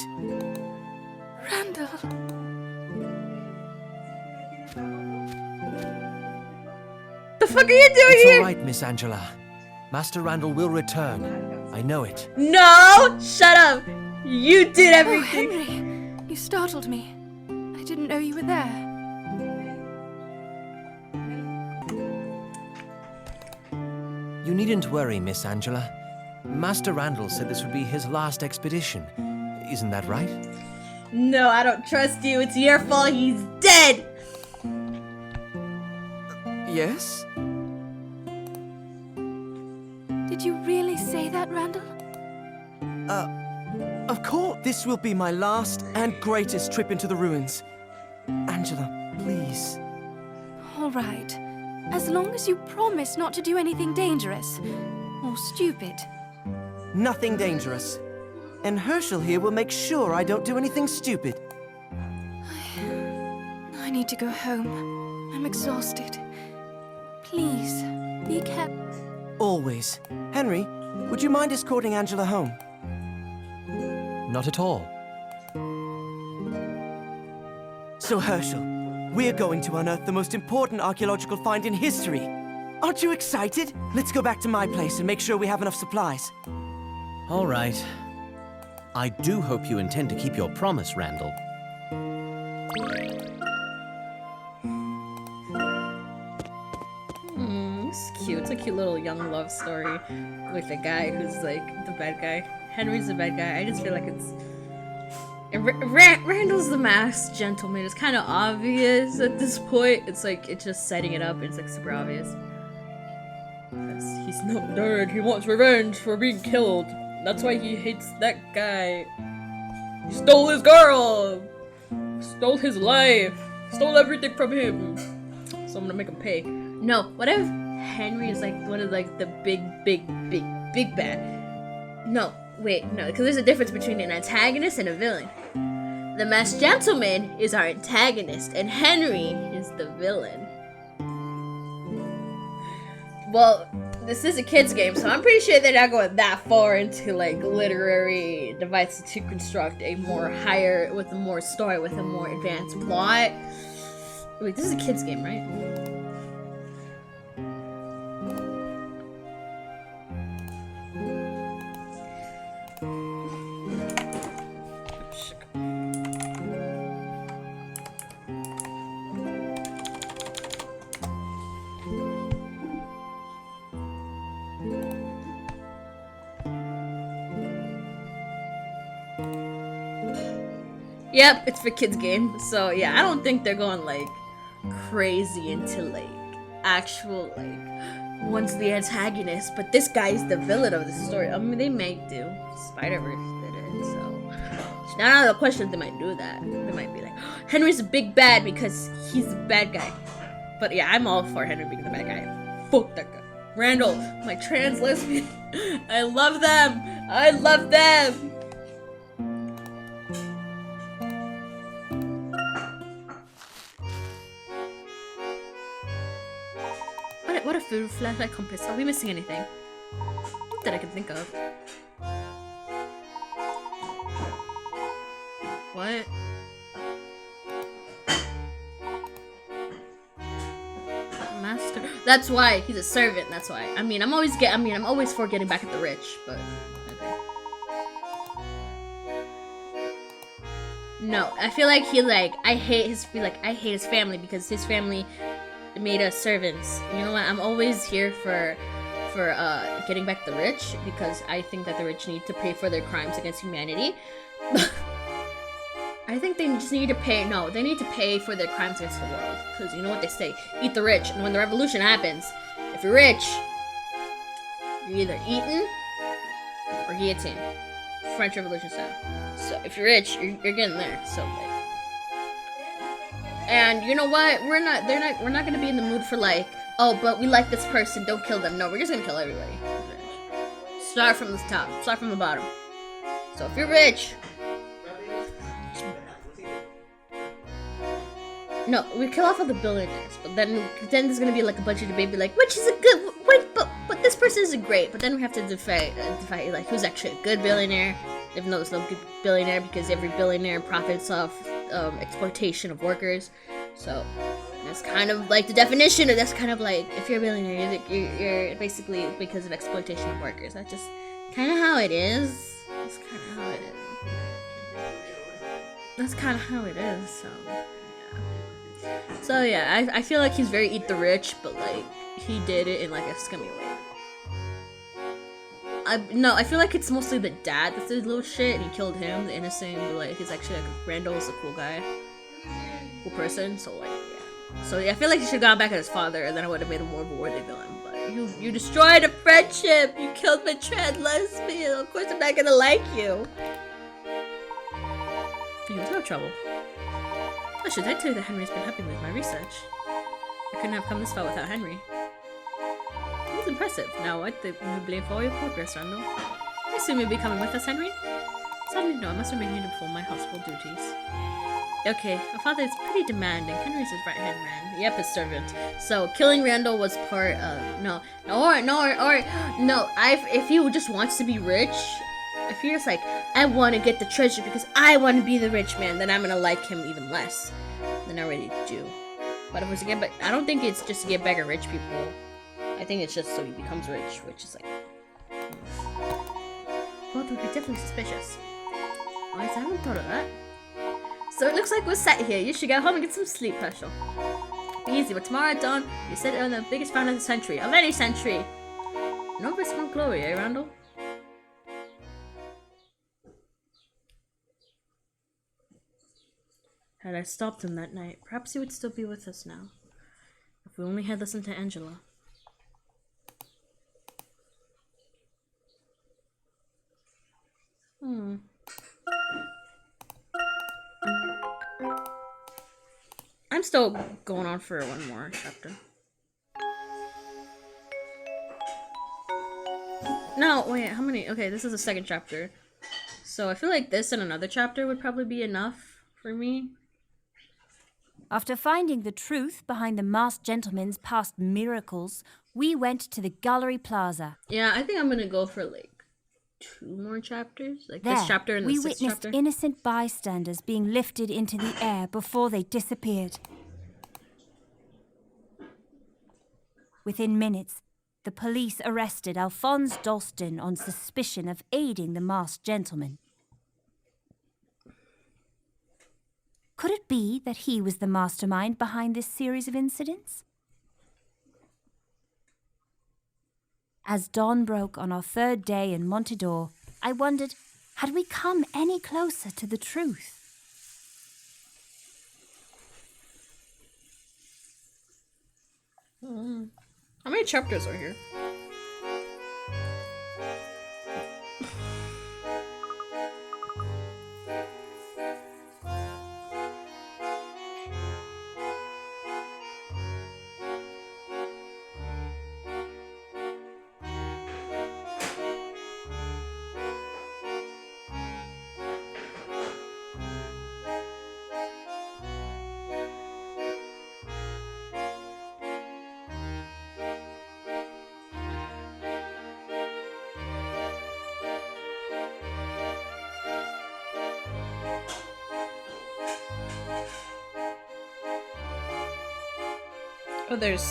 Randall. The fuck are you doing It's here? all right, Miss Angela. Master Randall will return. I know it. No! Shut up! You did Oh, everything. Henry. You startled me. I didn't know you were there. You needn't worry, Miss Angela. Master Randall said this would be his last expedition. Isn't that right? No, I don't trust you. It's your fault. He's dead. Yes? Did you really say that, Randall? Of course. This will be my last and greatest trip into the ruins. Angela, please. All right. As long as you promise not to do anything dangerous or stupid. Nothing dangerous. And Herschel here will make sure I don't do anything stupid. I need to go home. I'm exhausted. Please, be careful. Always. Henry, would you mind escorting Angela home? Not at all. So, Herschel, we're going to unearth the most important archaeological find in history. Aren't you excited? Let's go back to my place and make sure we have enough supplies. All right. I do hope you intend to keep your promise, Randall. It's cute. It's a cute little young love story with a guy who's like the bad guy. Henry's the bad guy. I just feel like it's... Randall's the masked gentleman. It's kind of obvious at this point. It's like, it's just setting it up. It's like super obvious. Because he's not dead. He wants revenge for being killed. That's why he hates that guy. He stole his girl! Stole his life! Stole everything from him! So I'm gonna make him pay. No, what if Henry is like one of like the big bad? No, wait, no, because there's a difference between an antagonist and a villain. The Masked Gentleman is our antagonist, and Henry is the villain. Well, this is a kid's game, so I'm pretty sure they're not going that far into like literary devices to construct a more higher, with a more story, with a more advanced plot. Wait, this is a kid's game, right? Yep, it's for kids game. So yeah, I don't think they're going like crazy into like actual like one's the antagonist, but this guy's the villain of the story. I mean, they may do. Spider-Verse did it, so it's not out of the question they might do that. They might be like, Henry's a big bad because he's a bad guy. But yeah, I'm all for Henry being the bad guy. Fuck that guy. Randall, my trans lesbian. I love them. I love them. What a food flashlight compass. Are we missing anything? Not that I can think of. What? Master. That's why he's a servant. That's why. I mean, I'm always for getting back at the rich, but okay. No, I feel like I hate his family because his family made us servants. You know what? I'm always here for getting back the rich because I think that the rich need to pay for their crimes against humanity. I think they just need to pay. No, they need to pay for their crimes against the world. Because you know what they say: eat the rich. And when the revolution happens, if you're rich, you're either eaten or guillotined. French Revolution style. So if you're rich, you're getting there. So like. And you know what? We're not gonna be in the mood for like, oh, but we like this person, don't kill them. No, we're just gonna kill everybody. Start from the top, start from the bottom. So if you're rich, no, we kill off all the billionaires. But then there's gonna be like a bunch of debate, be like, which is a good, wait, but this person isn't great. But then we have to define like who's actually a good billionaire, even though there's no good billionaire because every billionaire profits off exploitation of workers. So that's kind of like the definition of that's kind of like if you're a billionaire, you're basically because of exploitation of workers. That's just kind of how it is. That's kind of how it is. That's kind of how it is. So yeah. So yeah, I feel like he's very eat the rich, but like he did it in like a scummy way. No, I feel like it's mostly the dad that's did little shit and he killed him, the innocent, but like he's actually like Randall's a cool guy. Cool person, so like yeah. So yeah, I feel like he should have gone back at his father and then I would have made him more of a worthy villain. But you destroyed a friendship! You killed my trans lesbian, of course I'm not gonna like you. He was no trouble. I should tell you that Henry's been helping with my research. I couldn't have come this far without Henry. It was impressive. Now what? We blame for all your progress, Randall. I assume you'll be coming with us, Henry? Sadly, no. I must remain here to perform my household duties. Okay, our father is pretty demanding. Henry's his right-hand man. Yep, his servant. So, killing Randall was part of... if he just wants to be rich, if he just like, I want to get the treasure because I want to be the rich man, then I'm gonna like him even less than I already do. But if it's again, but I don't think it's just to get back at rich people. I think it's just so he becomes rich, which is like... Both would be definitely suspicious. Oh, I haven't thought of that. So it looks like we're set here. You should go home and get some sleep, Herschel. Be easy, but tomorrow at dawn, you said on the biggest fan of the century. Of any century! No risk, no glory, eh, Randall? Had I stopped him that night, perhaps he would still be with us now. If we only had listened to Angela. I'm still going on for one more chapter. No, wait, how many? Okay, this is the second chapter. So I feel like this and another chapter would probably be enough. for me. After finding the truth behind the masked gentleman's past miracles, we went to the Gallery Plaza. Yeah, I think I'm gonna go for like 2 more chapters, like There, this chapter and the we 6th witnessed chapter. innocent bystanders being lifted into the air before they disappeared. Within minutes, the police arrested Alphonse Dalston on suspicion of aiding the masked gentleman. Could it be that he was the mastermind behind this series of incidents? As dawn broke on our 3rd day in Montador, I wondered, had we come any closer to the truth? How many chapters are here? Oh, there's...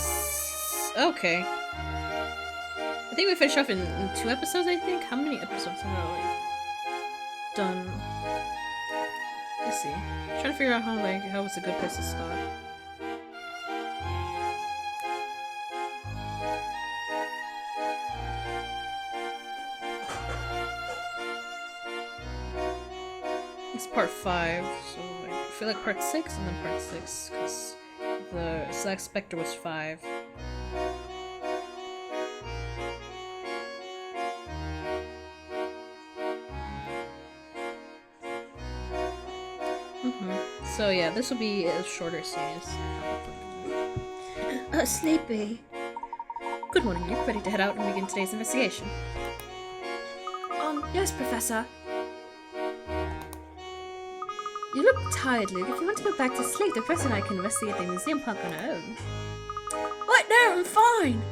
Okay. I think we finished off in 2 episodes, I think? How many episodes have I, like, done? Let's see. I'm trying to figure out how it's a good place to stop. It's part 5, so like, I feel like part 6 and then part 6, because the Zack Spectre was 5. So yeah, this will be a shorter series. Sleepy. Good morning, Luke. Ready to head out and begin today's investigation? Yes, Professor. You look tired, Luke. If you want to go back to sleep, the Professor and I can investigate the museum park on our own. What? No, I'm fine!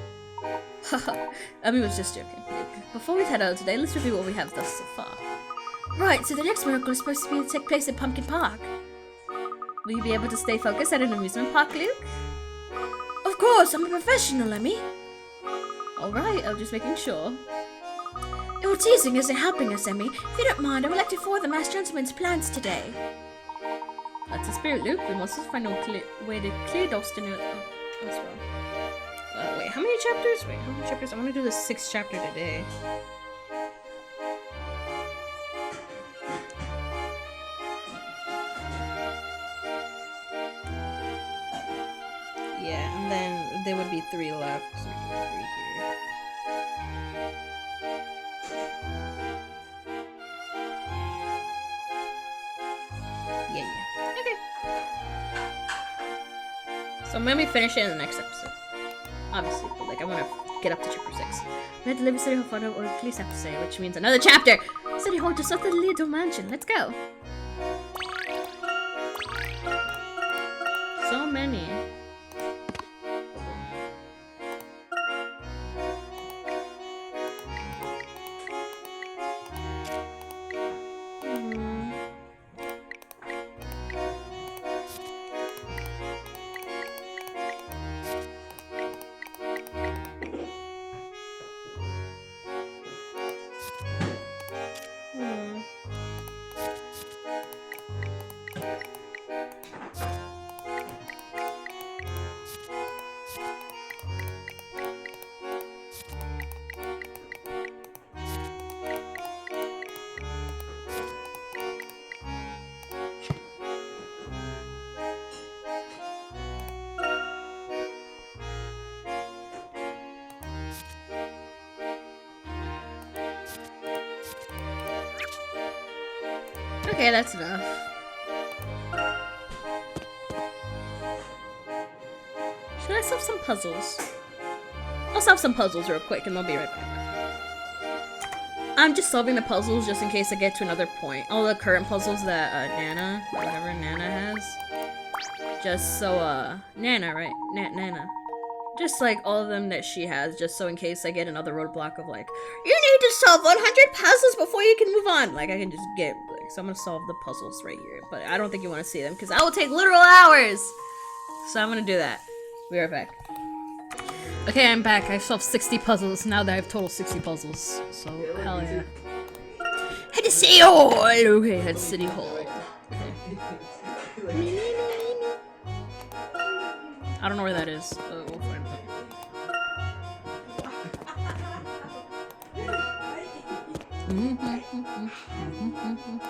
Haha, Emmy was just joking. Before we head out today, let's review what we have thus so far. Right, so the next miracle is supposed to take place at Pumpkin Park. Will you be able to stay focused at an amusement park, Luke? Of course, I'm a professional, Emmy. Alright, I'm just making sure. Your teasing isn't helping us, Emmy. If you don't mind, I would like to forward the masked gentleman's plans today. That's the spirit, Luke. We must find a way to clear Dalston as well. Wait, how many chapters? Wait, how many chapters? I want to do the 6th chapter today. Yeah, and then there would be 3 left. So we can do 3 here. Yeah. Okay. So I'm gonna be finishing in the next episode. Obviously, but like I want to get up to chapter 6. We had to live in City Hall for what police have to say, which means another chapter! City Hall just not the little mansion. Let's go! So many. Okay, that's enough. Should I solve some puzzles? I'll solve some puzzles real quick and I'll be right back. I'm just solving the puzzles just in case I get to another point. All the current puzzles that Nana, whatever Nana has. Just so, Nana, right? Nana. Just like all of them that she has, just so in case I get another roadblock of like, you need to solve 100 puzzles before you can move on. Like, I can just get, like, so I'm gonna solve the puzzles right here. But I don't think you want to see them, because that will take literal hours! So I'm gonna do that. Be right back. Okay, I'm back. I've solved 60 puzzles now that I have total 60 puzzles. So, hell yeah. Head to City Hall! Okay, head to City Hall. Okay. I don't know where that is. We'll find it.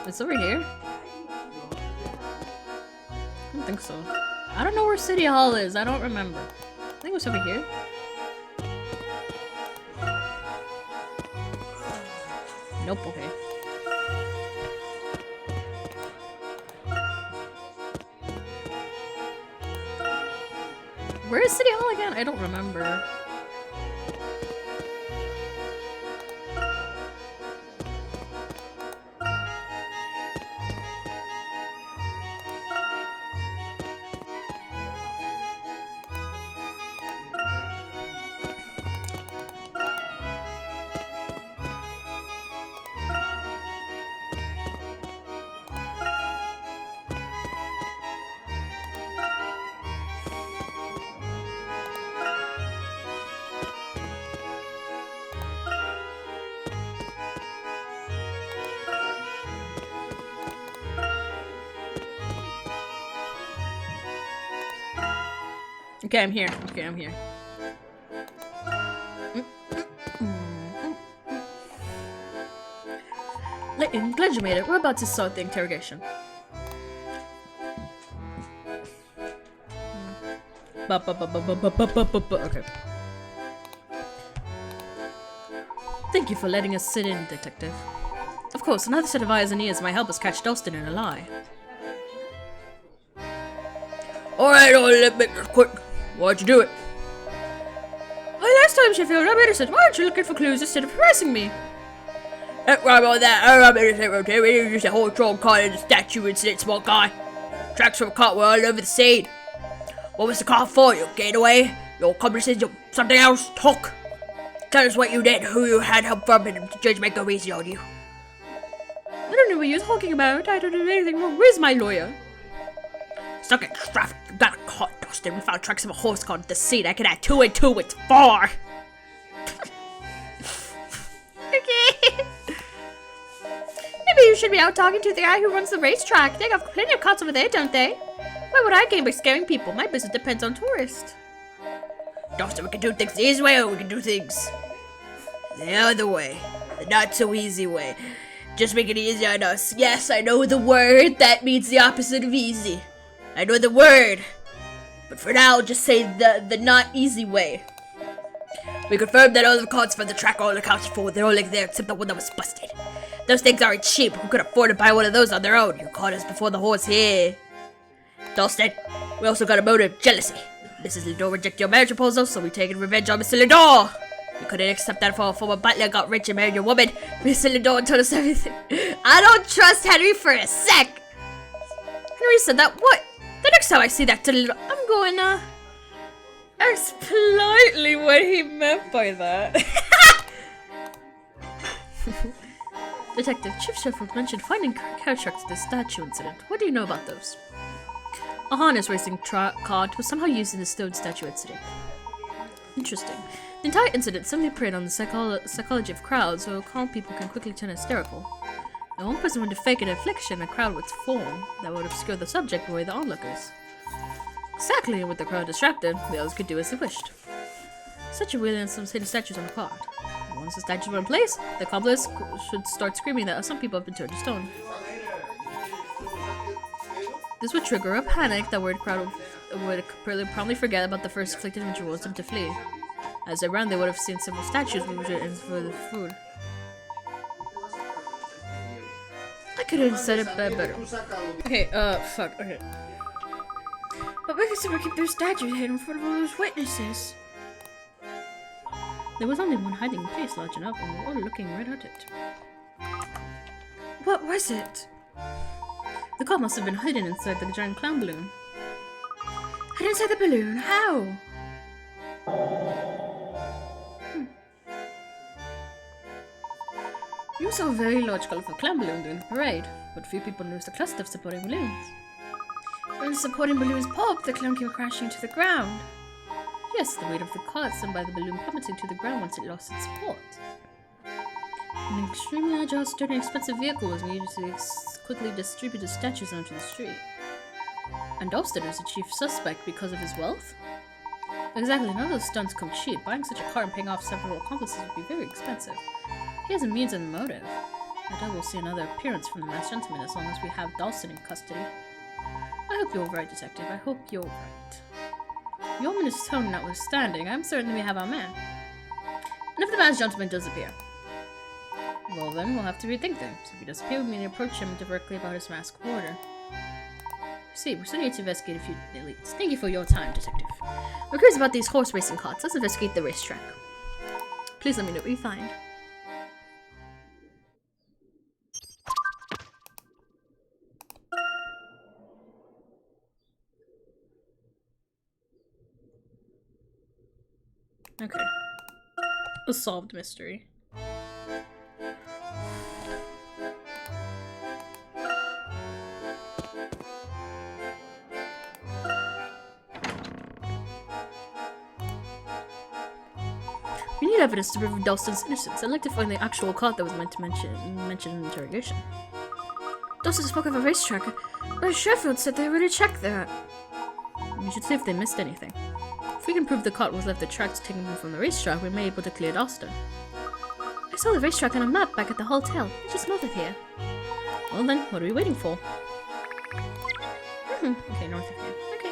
It's over here? I don't think so. I don't know where City Hall is. I don't remember. I think it was over here. Nope, okay. Where is City Hall again? I don't remember. Okay, I'm here. Okay, I'm here. Layton, glad you made it. We're about to start the interrogation. Okay. Thank you for letting us sit in, Detective. Of course, another set of eyes and ears might help us catch Dalston in a lie. Alright, let me quick. Why'd you do it? Well, last time, Sheffield, I'm innocent. Why aren't you looking for clues instead of harassing me? Right about that. I'm innocent, okay? We didn't use the whole troll car in the statue incident, small guy. Tracks from a car were all over the scene. What was the car for? Your getaway? Your accomplices? Your something else? Talk. Tell us what you did, who you had help from, and the judge might go easy on you. I don't know what you're talking about. I don't do anything wrong. Where's my lawyer? Stuck in traffic. You got caught, Dustin. We found tracks of a horse caught at the scene. I can add 2 and 2. It's 4. Okay. Maybe you should be out talking to the guy who runs the racetrack. They got plenty of cots over there, don't they? Why would I gain by scaring people? My business depends on tourists. Dustin, we can do things the easy way, or we can do things the other way. The not so easy way. Just make it easy on us. Yes, I know the word that means the opposite of easy. I know the word, but for now, just say the not easy way. We confirmed that all the cards for the track are all accounted for. They're all like there except the one that was busted. Those things aren't cheap. Who could afford to buy one of those on their own? You caught us before the horse here. Dalston, we also got a motive, jealousy. Mrs. Lidor rejected your marriage proposal, so we're taking revenge on Mr. Lidor. We couldn't accept that for a former butler got rich and married your woman. Mr. Lidor told us everything. I don't trust Henry for a sec. Henry said that. What? The next time I see that little, I'm going to ask politely what he meant by that. Detective, Chief Sheffield mentioned finding cow tracks at the statue incident. What do you know about those? A harness racing cart was somehow used in the stone statue incident. Interesting. The entire incident suddenly preyed on the psychology of crowds, so calm people can quickly turn hysterical. If one person went to fake an affliction, a crowd would form that would obscure the subject away the onlookers. Exactly, and with the crowd distracted, the others could do as they wished. Such a wheeling and some hidden statues on the card. Once the statues were in place, the cobblers should start screaming that some people have been turned to stone. This would trigger a panic that worried crowd would promptly forget about the first afflicted and force them to flee. As they ran, they would have seen several statues moving for the food. I could have said it better. Okay, fuck, okay. But we can still keep their statues hidden in front of all those witnesses. There was only one hiding place large enough, and we were all looking right at it. What was it? The cart must have been hidden inside the giant clown balloon. Hidden inside the balloon? How? You saw a very large colorful clown balloon during the parade, but few people noticed the cluster of supporting balloons. When the supporting balloons popped, the clown came crashing to the ground. Yes, the weight of the cart sent by the balloon plummeted to the ground once it lost its support. An extremely agile, sturdy, and expensive vehicle was needed to quickly distribute the statues onto the street. And Dalston is the chief suspect because of his wealth? Exactly, none of those stunts come cheap. Buying such a car and paying off several accomplices would be very expensive. He has a means and motive. I doubt we'll see another appearance from the masked gentleman as long as we have Dalston in custody. I hope you're right, Detective. I hope you're right. Your ominous tone notwithstanding, I'm certain we have our man. And if the masked gentleman does appear, well then, we'll have to rethink things. If he does appear, we need to approach him directly about his masked order. See, we still need to investigate a few elites. Thank you for your time, Detective. We're curious about these horse racing carts. Let's investigate the racetrack. Please let me know what you find. Okay. A solved mystery. We need evidence to prove Dalston's innocence. I'd like to find the actual cart that was meant to mention in the interrogation. Dalston spoke of a racetrack, but Sheffield said they already checked that. We should see if they missed anything. If we can prove the cart was left the tracks taken from the racetrack, we may be able to clear Dalston. I saw the racetrack on a map back at the hotel. It's just north of here. Well then, what are we waiting for? Okay, north of here. Okay.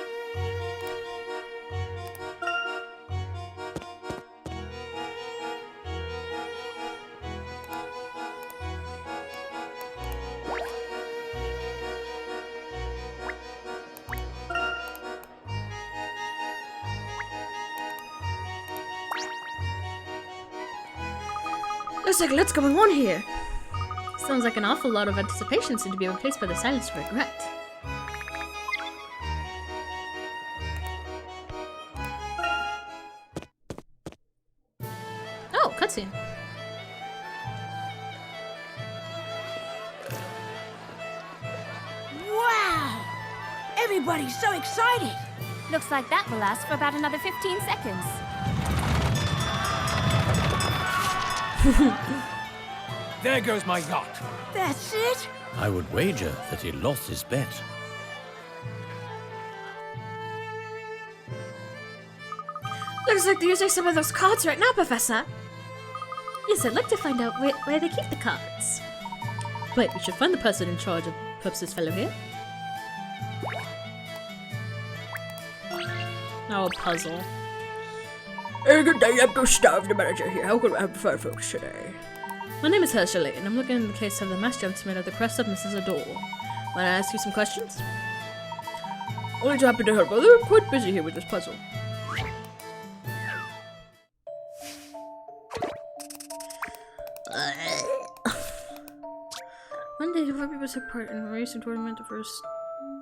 Looks like a lot's going on here. Sounds like an awful lot of anticipation seemed to be replaced by the silence of regret. Oh, cutscene. Wow! Everybody's so excited! Looks like that will last for about another 15 seconds. There goes my yacht. That's it? I would wager that he lost his bet. Looks like they're using some of those cards right now, Professor. Yes, I'd like to find out where they keep the cards. Wait, we should find the person in charge of perhaps this fellow here. Oh, a puzzle. Hey, good day, I'm Gustav, the manager here. How can I help the fine folks today? My name is Layton. I'm looking into the case of the masked gentleman at the crest of Mrs. Adore. Might I ask you some questions? Only too happy to help, but they're quite busy here with this puzzle. One day, 4 people took part in a racing tournament. First,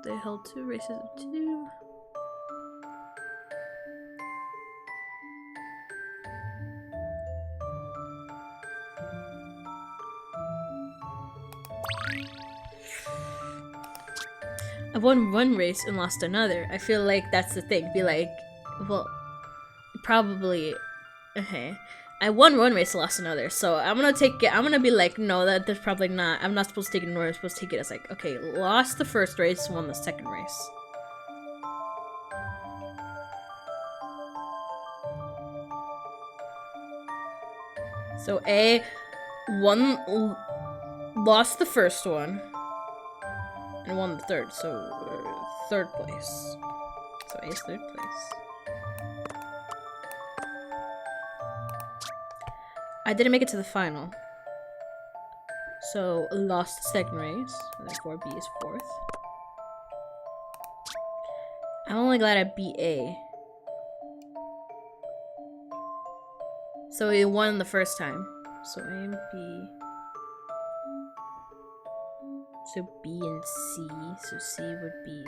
they held 2 races of 2. I won one race and lost another. I feel like that's the thing. Be like, well, probably, okay. I won one race, lost another. So I'm gonna take it. I'm gonna be like, no, that there's probably not. I'm not supposed to take it nor I'm supposed to take it as like, okay, lost the first race, won the second race. So A, lost the first one. And won the third, so third place. So A's third place. I didn't make it to the final. So lost the second race, and therefore B is 4th. I'm only glad I beat A. So he won the first time. So A and B. So B and C. So C would be.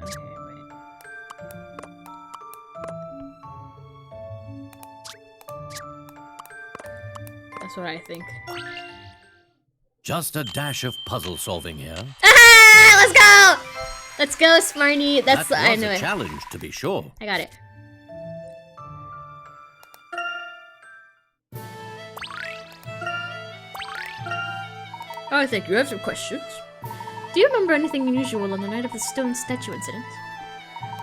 Okay, wait. That's what I think. Just a dash of puzzle solving here. Ah! Let's go! Let's go, Smarty. That's That I was knew a it. challenge, to be sure. I got it. Oh, I think you have some questions. Do you remember anything unusual on the night of the stone statue incident?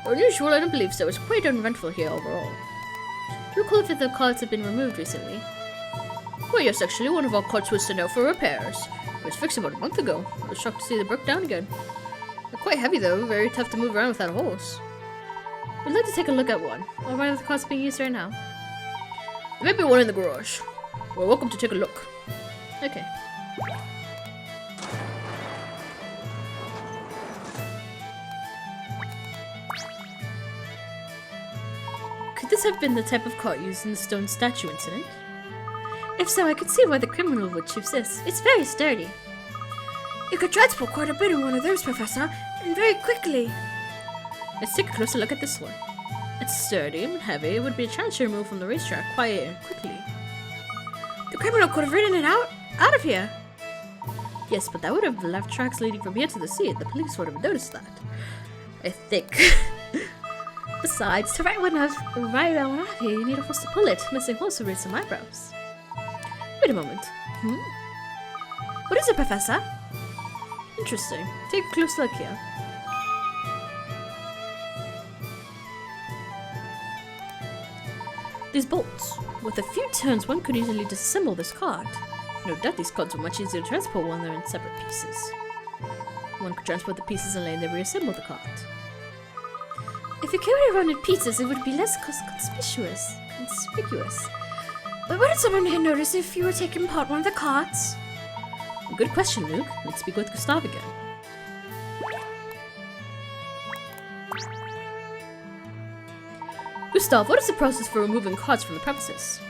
Unusual? I don't believe so. It's quite uneventful here overall. Do you recall if the carts have been removed recently? Well, yes, actually, one of our carts was sent out for repairs. It was fixed about a month ago. I was shocked to see they broke down again. They're quite heavy, though. Very tough to move around without a horse. We'd like to take a look at one. Or one of the carts being used right now. There may be one in the garage. We're welcome to take a look. Okay. Could this have been the type of cart used in the stone statue incident? If so, I could see why the criminal would choose this. It's very sturdy. You could transport quite a bit in one of those, Professor, and very quickly. Let's take a closer look at this one. It's sturdy and heavy. It would be a challenge to remove from the racetrack quietly and quickly. The criminal could have ridden it out of here. Yes, but that would have left tracks leading from here to the sea. The police would have noticed that. I think. Besides, to ride one out here, you need a horse to pull it. Missing horse will raise some eyebrows. Wait a moment. What is it, Professor? Interesting. Take a close look here. These bolts. With a few turns, one could easily disassemble this cart. No doubt these carts are much easier to transport when they're in separate pieces. One could transport the pieces and later reassemble the cart. If you carry around in pieces, it would be less conspicuous. But wouldn't someone here notice if you were taking apart one of the carts? Good question, Luke. Let's speak with Gustav again. Gustav, what is the process for removing carts from the premises?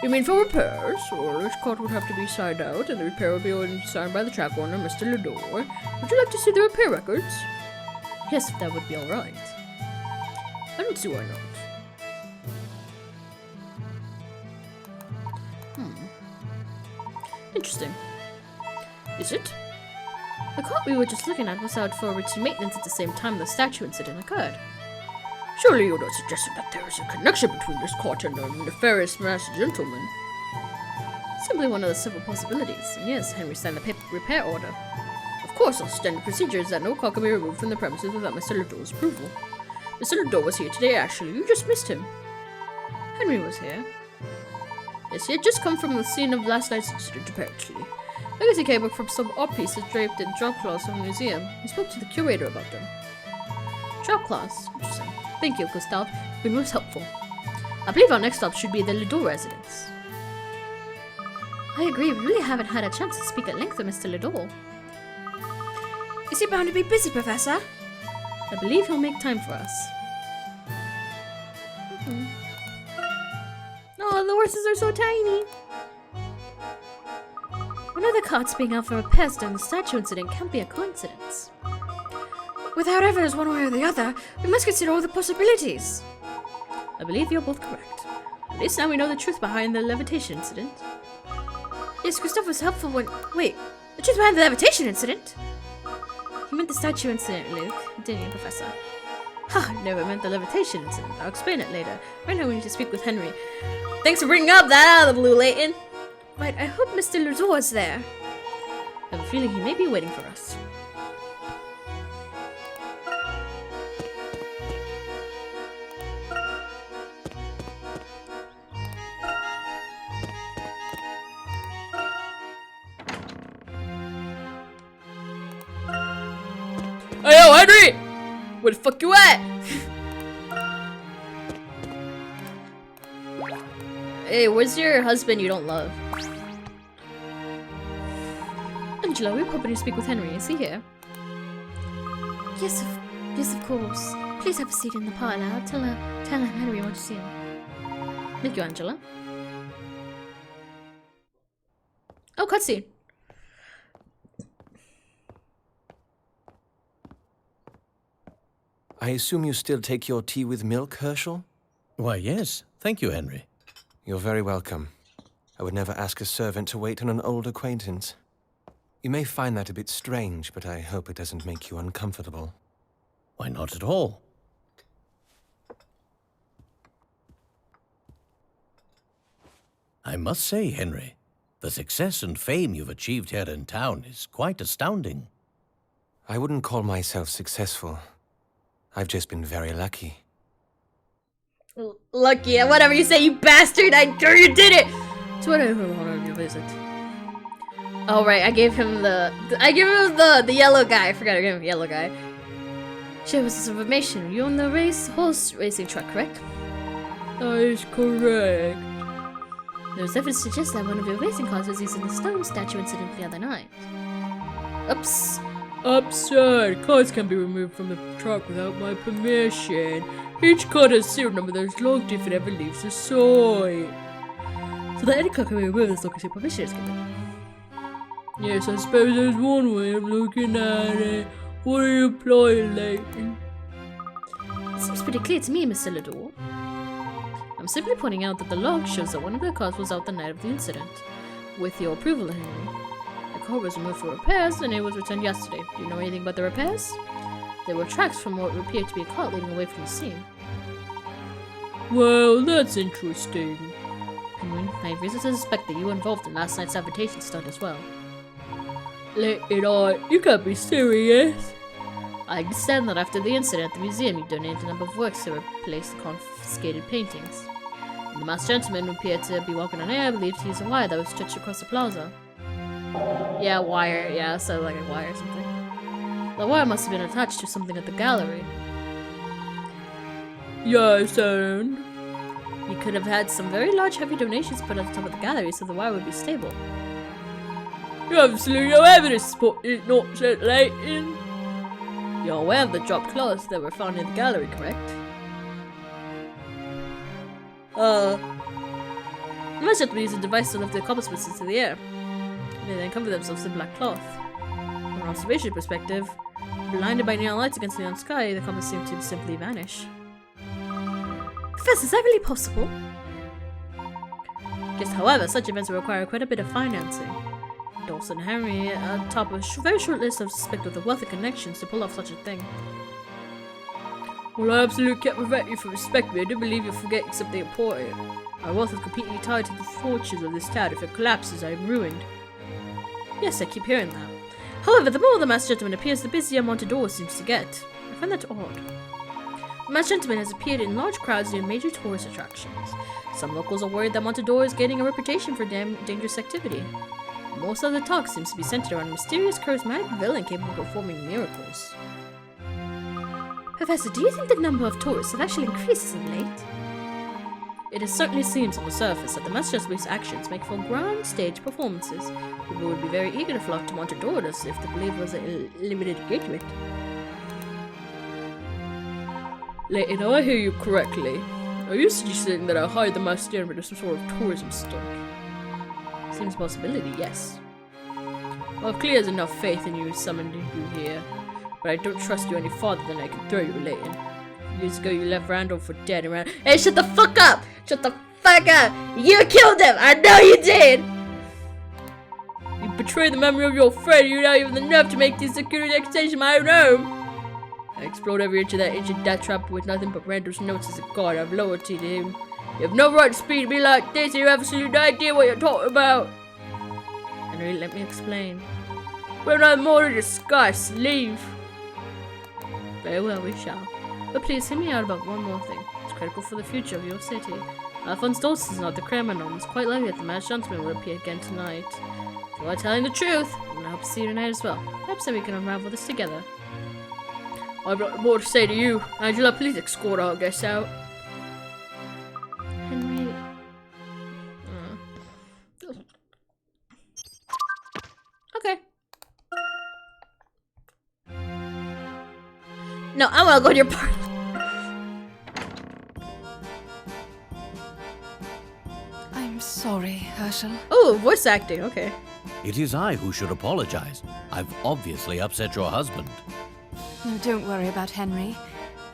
You mean for repairs? Well, each cart would have to be signed out, and the repair would be signed by the track owner, Mr. Lador. Would you like to see the repair records? Yes, if that would be alright. I don't see why not. Interesting. Is it? The cart we were just looking at was out for routine maintenance at the same time the statue incident occurred. Surely you're not suggesting that there is a connection between this cart and the nefarious masked gentleman? Simply one of the several possibilities, and yes, Henry signed the repair order. Of course, our standard procedure is that no cart can be removed from the premises without Mr. Lador's approval. Mr. Lador was here today, actually. You just missed him. Henry was here. Yes, he had just come from the scene of last night's incident, apparently. I guess he came back from some art pieces draped in drop cloths from the museum. He spoke to the curator about them. Drop cloths? Interesting. Thank you, Gustav. You've been most helpful. I believe our next stop should be the Lador residence. I agree. We really haven't had a chance to speak at length with Mr. Lador. Is he bound to be busy, Professor? I believe he'll make time for us. Oh, the horses are so tiny. One of the carts being out for repairs during the statue incident can't be a coincidence. Without evidence one way or the other, we must consider all the possibilities. I believe you're both correct. At least now we know the truth behind the levitation incident. Yes, Gustav was helpful when— Wait, the truth behind the levitation incident? You meant the statue incident, Luke, didn't you, Professor? Ha, never meant the levitation incident. I'll explain it later. Right now we need to speak with Henry. Thanks for bringing up that out of the blue, Layton. Right, I hope Mr. Lador is there. I have a feeling he may be waiting for us. Hey, yo, Henry! Where the fuck you at? Hey, where's your husband you don't love? Angela, we were hoping to speak with Henry. Is he here? Yes, of course. Please have a seat in the parlor. I'll tell Henry what to see him. Thank you, Angela. Oh, cutscene. I assume you still take your tea with milk, Herschel? Why, yes. Thank you, Henry. You're very welcome. I would never ask a servant to wait on an old acquaintance. You may find that a bit strange, but I hope it doesn't make you uncomfortable. Why, not at all. I must say, Henry, the success and fame you've achieved here in town is quite astounding. I wouldn't call myself successful. I've just been very lucky. Lucky, yeah, whatever you say, you bastard! I sure you did it! So what is it? Oh right, I gave him the yellow guy. I forgot I gave him the yellow guy. Share with us information. You own the horse racing truck, correct? That is correct. There's evidence to suggest that one of your racing cars was used in the stone statue incident the other night. Oops. Absurd! Cars can be removed from the truck without my permission. Each car has a serial number that is logged if it ever leaves the site. So that any car can be removed as long as your permission is given. Yes, I suppose there's one way of looking at it. What are you implying, Layton? It seems pretty clear to me, Mr. Lador. I'm simply pointing out that the log shows that one of the cars was out the night of the incident. With your approval, Henry. The car was removed for repairs and it was returned yesterday. Do you know anything about the repairs? There were tracks from what appeared to be a cart leading away from the scene. Well, that's interesting. Henry, I have reason to suspect that you were involved in last night's sabotage stunt as well. Layton, you can't be serious. I understand that after the incident at the museum, you donated a number of works to replace the confiscated paintings. And the masked gentleman who appeared to be walking on air believed to use a wire that was stretched across the plaza. Yeah, wire. Yeah, so like a wire or something. The wire must have been attached to something at the gallery. Yes, and? You could have had some very large heavy donations put at the top of the gallery so the wire would be stable. You have absolutely no evidence to support it not said Layton. You're aware of the dropped clothes that were found in the gallery, correct? The most gentlemen use a device to lift the accomplishments into the air. They then cover themselves in black cloth. From an observation perspective, blinded by neon lights against the neon sky, the comets seem to simply vanish. Professor, is that really possible? Yes, however, such events will require quite a bit of financing. Dawson and Henry top a very short list of suspects with the wealth and connections to pull off such a thing. Well, I absolutely can't prevent you from respecting me. I do believe you're forgetting something important. Our wealth is completely tied to the fortunes of this town. If it collapses, I am ruined. Yes, I keep hearing that. However, the more the masked gentleman appears, the busier Montador seems to get. I find that odd. The masked gentleman has appeared in large crowds near major tourist attractions. Some locals are worried that Montador is gaining a reputation for dangerous activity. Most of the talk seems to be centered around a mysterious, charismatic villain capable of performing miracles. Professor, do you think the number of tourists have actually increased of late? It certainly seems on the surface that the masked gentleman's actions make for grand stage performances. People would be very eager to flock to Montador as if the belief was a limited engagement. Layton, I hear you correctly. Are you suggesting that I hired the masked gentleman as some sort of tourism stunt? Seems a possibility, yes. Well, I've clear as enough faith in you summoned you here, but I don't trust you any farther than I can throw you, Layton. Years ago, you left Randall for dead and ran. Hey, shut the fuck up! Shut the fuck up! You killed him! I know you did! You betrayed the memory of your friend. You not even the nerve to make this security accusation my own home. I explored every inch of that ancient death trap with nothing but Randall's notes as a guard. I've loyalty to him. You have no right to speak to me like this. You have absolutely no idea what you're talking about. Henry, let me explain. We're no more to discuss. Leave. Very well, we shall. But please hear me out about one more thing. It's critical for the future of your city. Alphonse Dawson is not the criminal. It's quite likely that the masked gentleman will appear again tonight. If you are telling the truth, I'm going to hope to see you tonight as well. Perhaps then we can unravel this together. I've got more to say to you. Angela, please escort our guests out. Henry. Okay. No, I want to go to your party. sorry, Herschel. Oh, voice acting, okay. It is I who should apologize. I've obviously upset your husband. No, don't worry about Henry.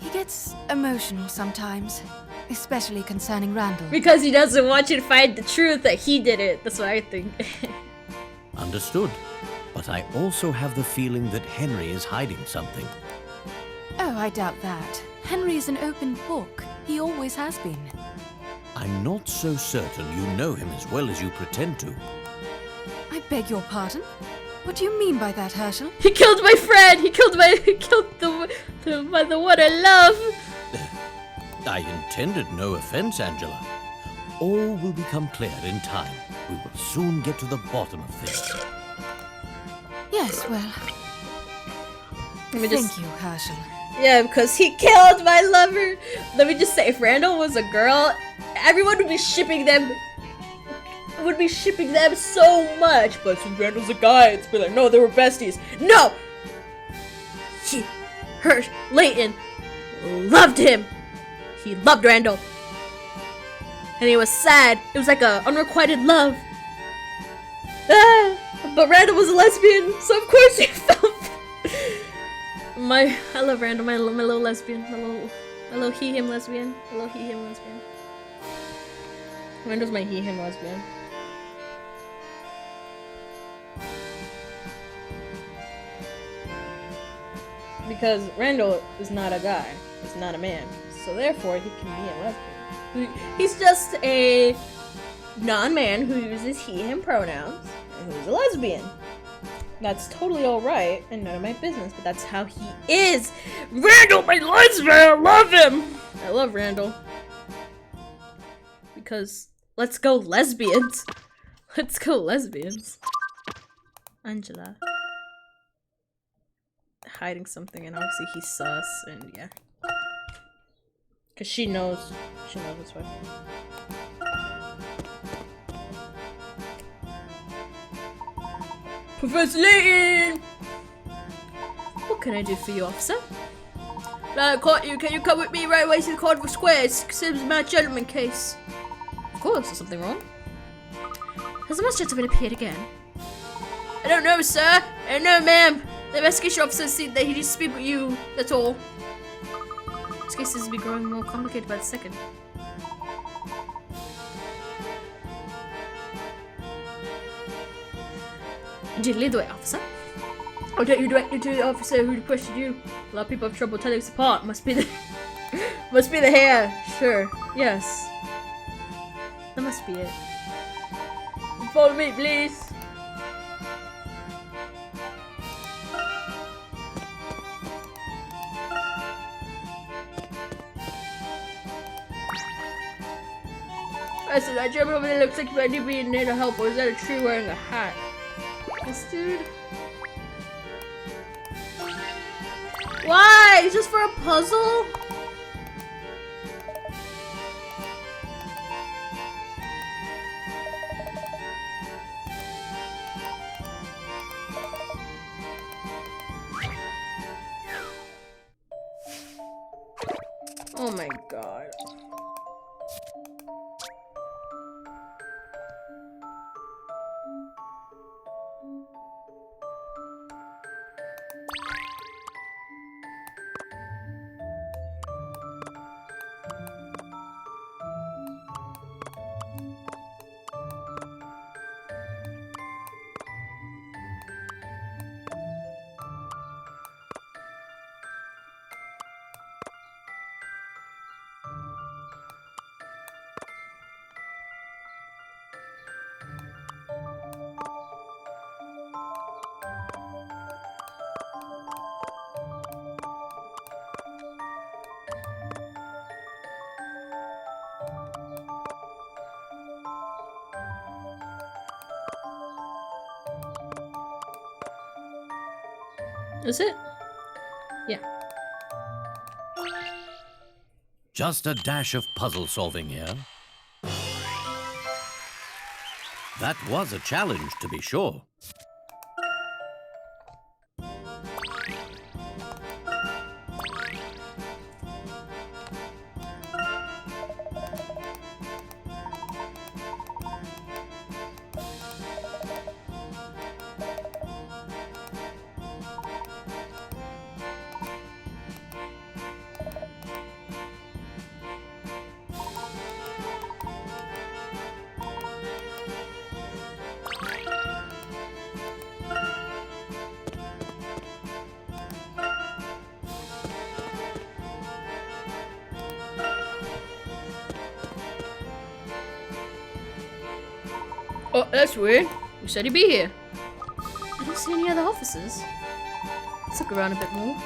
He gets emotional sometimes, especially concerning Randall. Because he doesn't want you to find the truth that he did it. That's what I think. Understood. But I also have the feeling that Henry is hiding something. Oh, I doubt that. Henry is an open book. He always has been. I'm not so certain you know him as well as you pretend to. I beg your pardon? What do you mean by that, Herschel? He killed my friend! He killed the one I love! I intended no offense, Angela. All will become clear in time. We will soon get to the bottom of this. Yes, well... Thank you, Herschel. Yeah, because he killed my lover! Let me just say, if Randall was a girl, everyone would be shipping them... so much. But since Randall's a guy, it's be like, no, they were besties. No! Layton loved him. He loved Randall. And he was sad. It was like a unrequited love. But Randall was a lesbian, so of course he felt... I love Randall, my little lesbian. My little he-him lesbian. My little he-him lesbian. Randall's my he-him lesbian. Because Randall is not a guy. He's not a man. So therefore, he can be a lesbian. He's just a non-man who uses he-him pronouns and who's a lesbian. That's totally alright and none of my business, but that's how he is. Randall, my lesbian! I love him! I love Randall. Because let's go lesbians. Let's go lesbians. Angela. Hiding something, and obviously he's sus, and yeah. Cause she knows this way. Professor Layton! What can I do for you, officer? I caught you. Can you come with me right away to the Cardinal Square? It's my gentleman case. Of course, there's something wrong. Has the masked gentleman appeared again? I don't know, sir. I don't know, ma'am. The investigation officer said that he needs to speak with you. That's all. This case is becoming more complicated by the second. Indeed, lead the way, officer. I'll take you directly to the officer who requested you. A lot of people have trouble telling us apart. Must be the hair. Sure. Yes. That must be it. Follow me, please. I said that gentleman over there looks like he might be in there to help, or is that a tree wearing a hat? This dude. Why? Just for a puzzle? Oh my god. Is it? Yeah. Just a dash of puzzle solving here. That was a challenge, to be sure. Oh, that's weird. You said he'd be here. I don't see any other officers. Let's look around a bit more.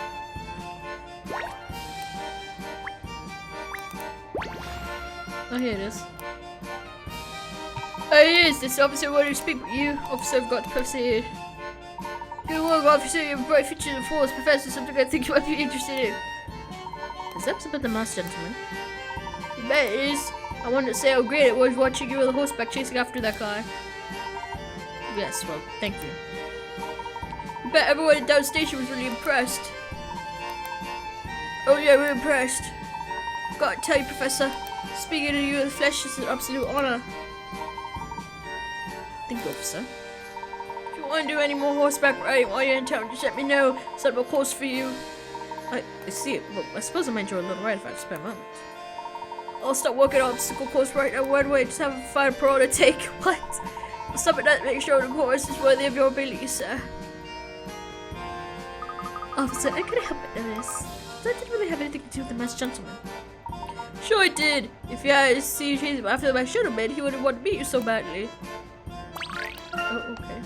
Oh, here it is. Oh, it is. This officer wanted to speak with you. Officer, I've got to proceed. Good work, officer. You have a bright future in the force. Professor, something I think you might be interested in. Is that about the masked gentleman? You bet it is. I wanted to say how great it was watching you with a horseback chasing after that guy. Yes, well, thank you. I bet everyone at Down Station was really impressed. Oh yeah, we're impressed. Gotta tell you, Professor, speaking to you in the flesh is an absolute honor. Thank you, officer. If you want to do any more horseback riding while you're in town, just let me know. Set up a course for you. I see it. Well, I suppose I might enjoy a little ride if I have spare moments. I'll start working on obstacle course right now. One way, just have a fine pro to take. What? I'll stop at that to make sure the course is worthy of your ability, sir. Officer, I couldn't help but notice. That didn't really have anything to do with the masked gentleman. Sure it did. If you had seen you chase him after the masked gentleman, he wouldn't want to meet you so badly. Oh, okay.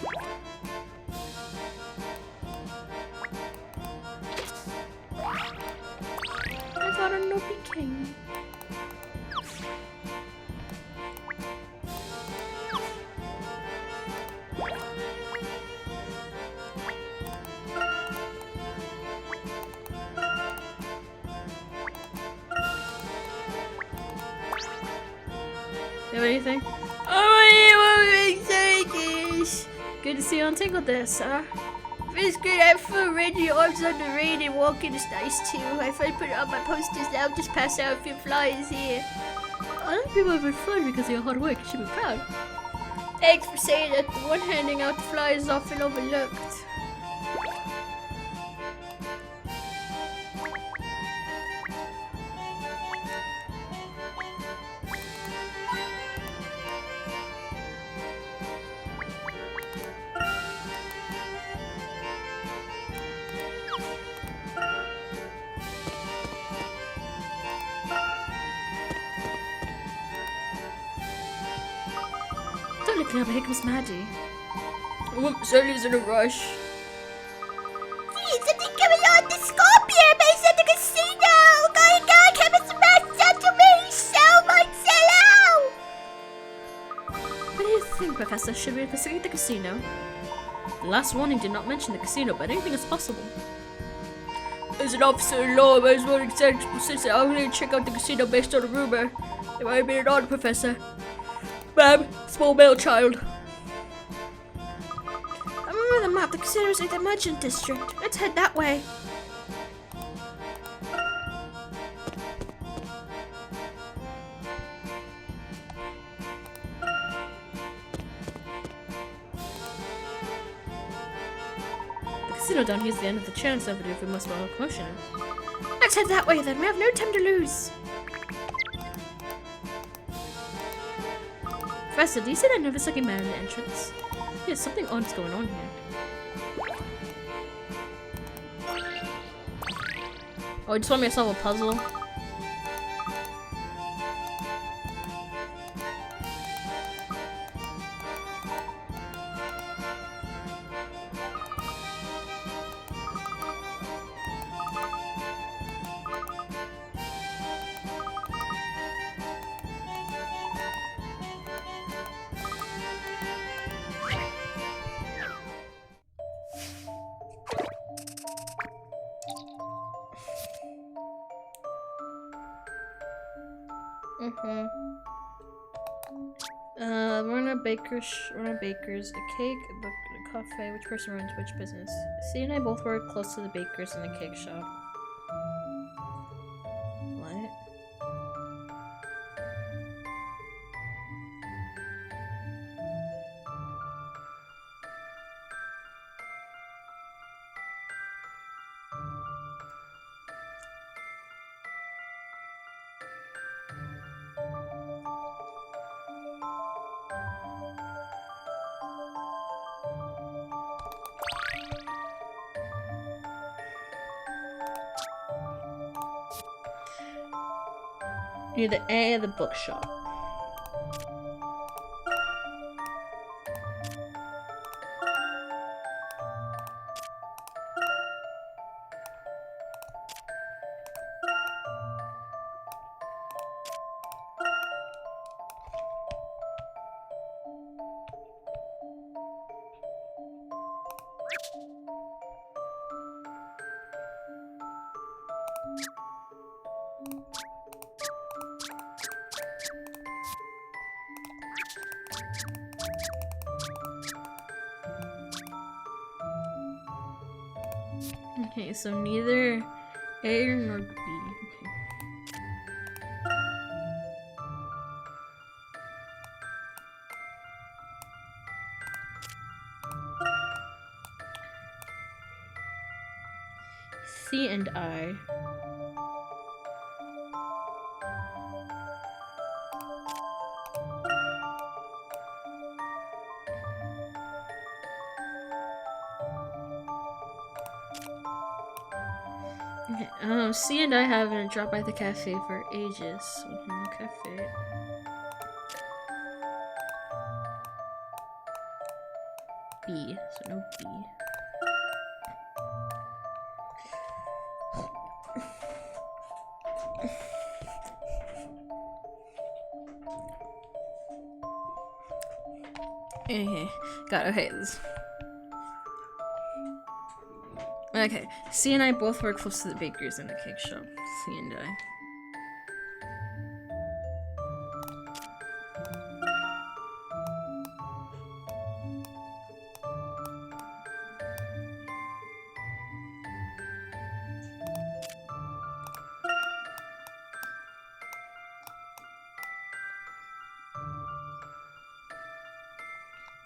I got a no peeking. You have anything? Oh, good to see you untangled there, sir. Feels good. I feel ready. Your arms on the rain and walking is nice too. I finally put it on my posters now. Just pass out a few flyers here. I like people have been flying because of your hard work. You should be proud. Thanks for saying that. The one handing out the flyers is often overlooked. Don't look now, but here comes Maddie. Sony's in a rush. Please, something coming on the Scorpion base at the casino! Going on, Kevin Smash Gentleman! Sell Marcello! What do you think, Professor? Should we investigate the casino? The last warning did not mention the casino, but anything is possible. As an officer in law, I might as well accept I'm going to check out the casino based on a rumor. It might have been an order, Professor. Ma'am, small male child. I remember the map. The casino's in the merchant district. Let's head that way. The casino down here is the end of the chance avenue if we must follow commotion. Let's head that way then. We have no time to lose. Professor, do you see that nervous-looking man in the entrance? Yeah, something odd's going on here. Oh, I just want me to solve a puzzle. Run a baker's, a cake, a book, a cafe. Which person runs which business? C and I both work close to the baker's and the cake shop. What? Near the A of the bookshop. Okay, so neither A nor B. Okay. C and I. Okay, C and I haven't dropped by the cafe for ages. So no cafe. B, so no B. Okay, got it. Okay. Okay, C and I both work close to the bakeries and the cake shop. C and I.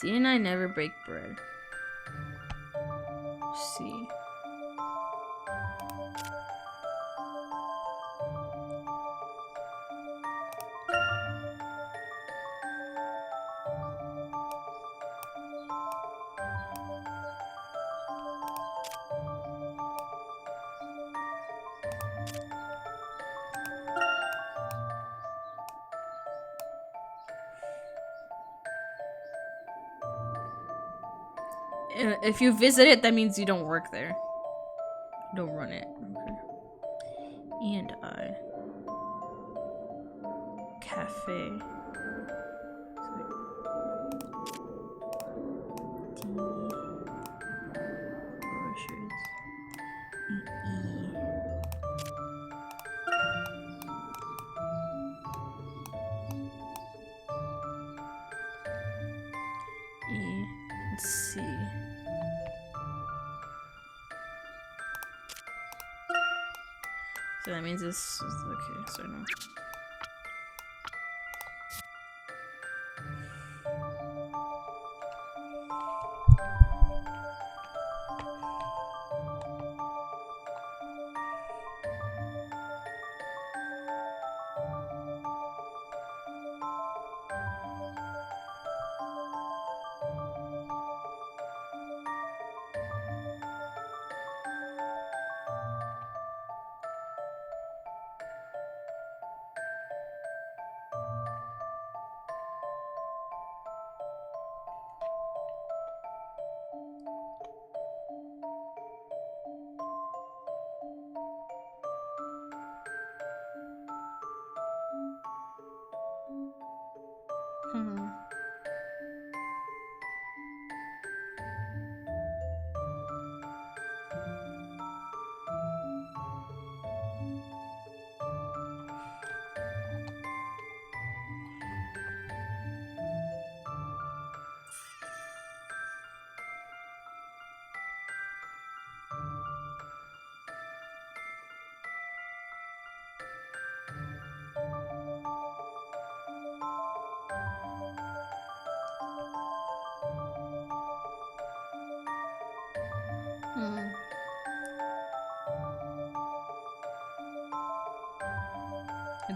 D and I never bake bread. C. If you visit it, that means you don't work there. Don't run it. Okay. E and I. Cafe. D. Groceries. E. E and C. So that means this is okay, so no.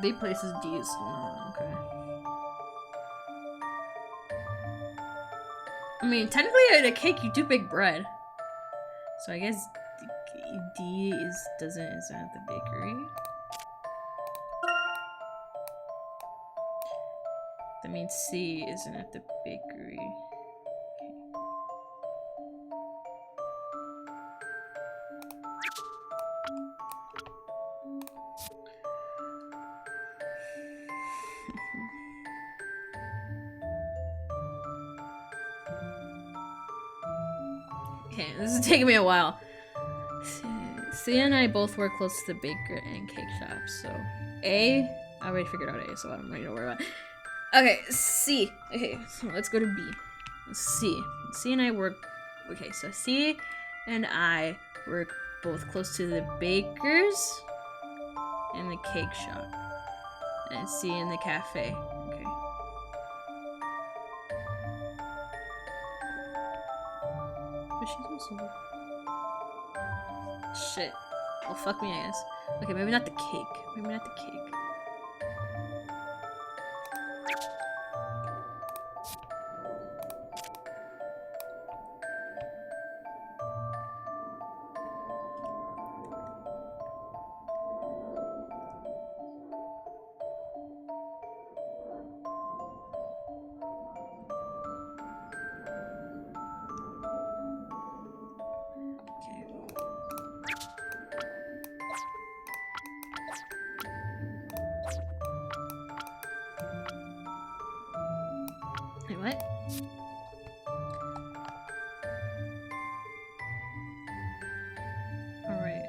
They places D's. Okay. I mean, technically at a cake you do bake bread. So I guess D isn't at the bakery. That means C isn't at the bakery. Okay, this is taking me a while. C and I both work close to the baker and cake shop, so A, I already figured out A, so I'm ready to worry about it. Okay, C. Okay, so let's go to B. C. C and I work. Okay, so C and I work both close to the bakers and the cake shop, and C in the cafe. Okay. But she's also. Shit. Well, fuck me, I guess. Okay, maybe not the cake. Maybe not the cake. Wait, what? Alright,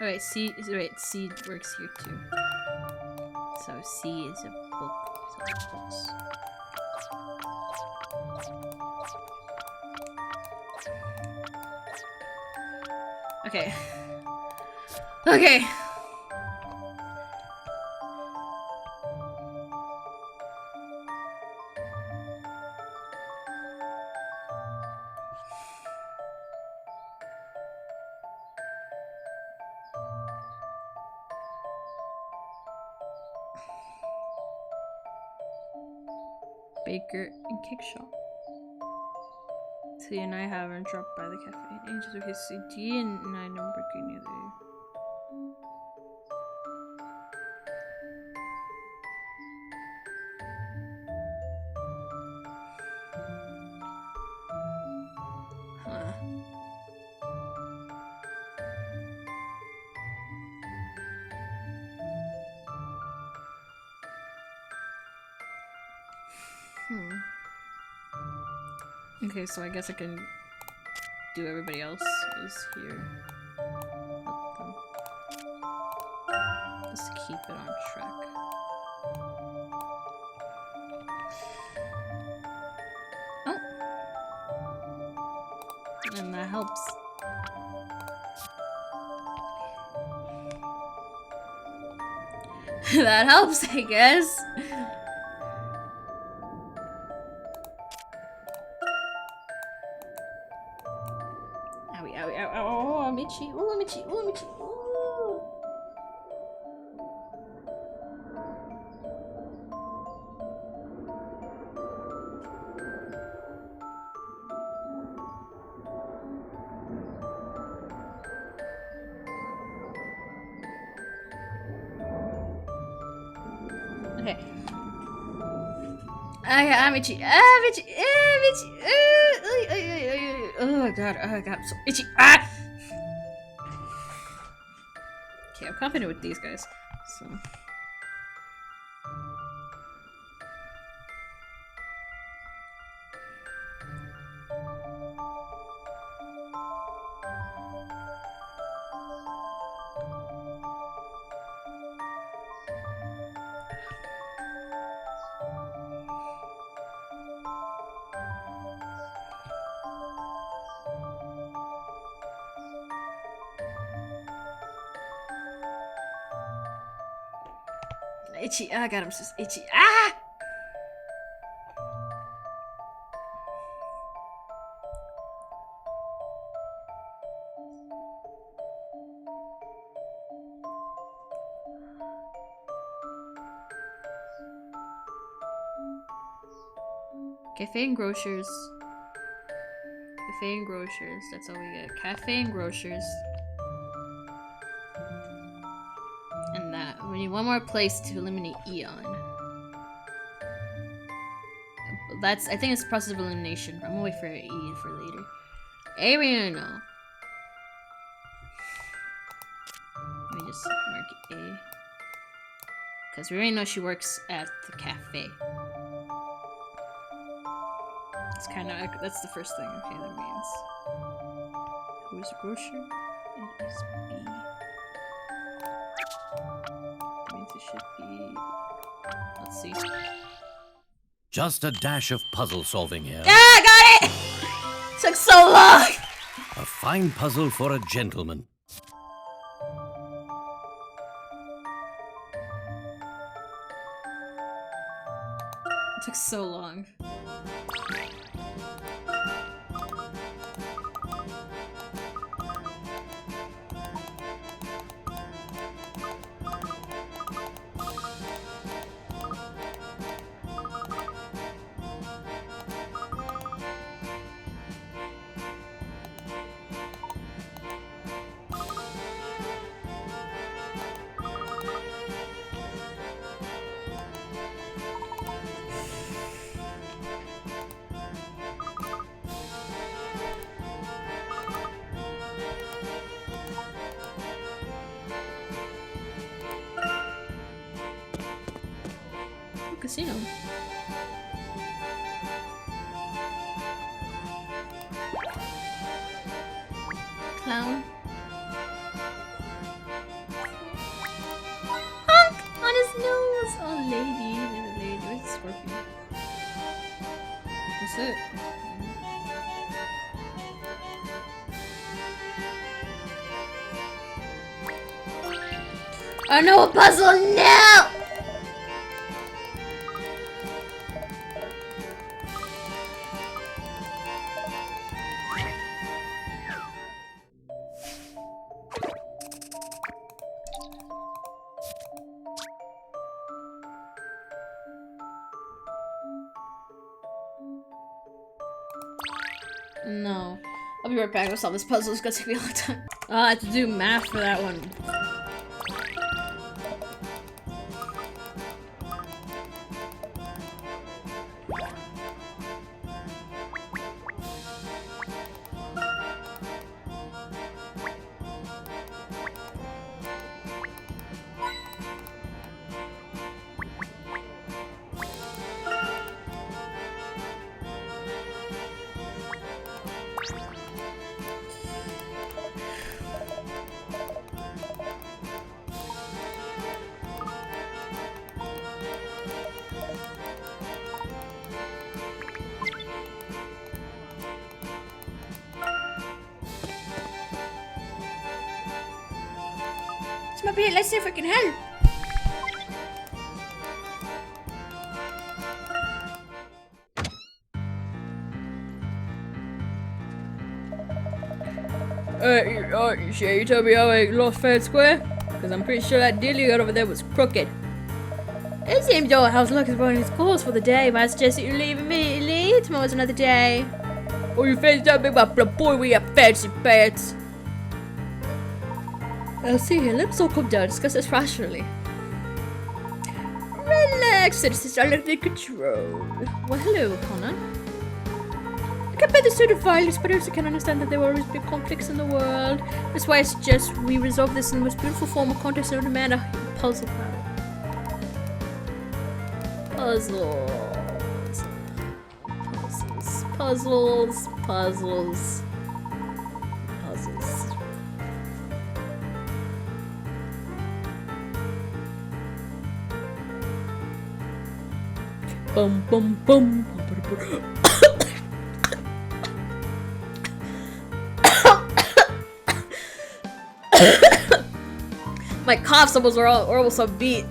Alright, C works here too. So C is a book. Sells books. Okay. Okay. Baker and cake shop. C and I haven't dropped by the cafe. Angels, okay, so D and I don't work near there. Huh. Okay, so I guess I can do everybody else is here. Just to keep it on track. Oh! And that helps. That helps, I guess. Owie, owie, owie, oh, I'm itchy. Oh, I'm itchy. Oh, I'm itchy. Oh. Okay. Okay, I'm itchy. I'm itchy. I'm itchy. Oh god. Oh god. I'm so itchy. Ah! Okay, I'm confident with these guys. So. Itchy. Oh god, I'm so itchy. Ah! Cafe and grocers. Cafe and grocers. That's all we get. Cafe and grocers. And that. We need one more place to eliminate Eon. That's. I think it's process of elimination. I'm gonna wait for E for later. Ariano. Let me just mark A. Because we already know she works at the cafe. It's kind of, that's the first thing. Okay, that means. Who's the grocer? It is B. That means it should be. Let's see. Just a dash of puzzle solving here. Yeah, I got it! Took so long! A fine puzzle for a gentleman. It took so long. Casino. Clown. Honk on his nose. Oh, lady. There's a lady. Where's the scorpion? That's it. I know a puzzle now. No. I'll be right back. I'll solve this puzzle. It's gonna take me a long time. I have to do math for that one. This might be it. Let's see if I can help. Sure you tell me how I lost fair and square? Because I'm pretty sure that deal you got over there was crooked. It seems your house luck is running its course for the day, but I suggest that you leave immediately. Tomorrow's another day. Oh, you fancy that big about boy with your fancy pants. Now see here, let's all come down and discuss this rationally. Relax, citizens are under control. Well, hello, Connor. I compare this to the violence, but I also can understand that there will always be conflicts in the world. That's why I suggest we resolve this in the most beautiful form of contest no matter puzzle power. Puzzles. Puzzles. Puzzles. Puzzles. Bum bum bum. My cough symbols are almost a beat.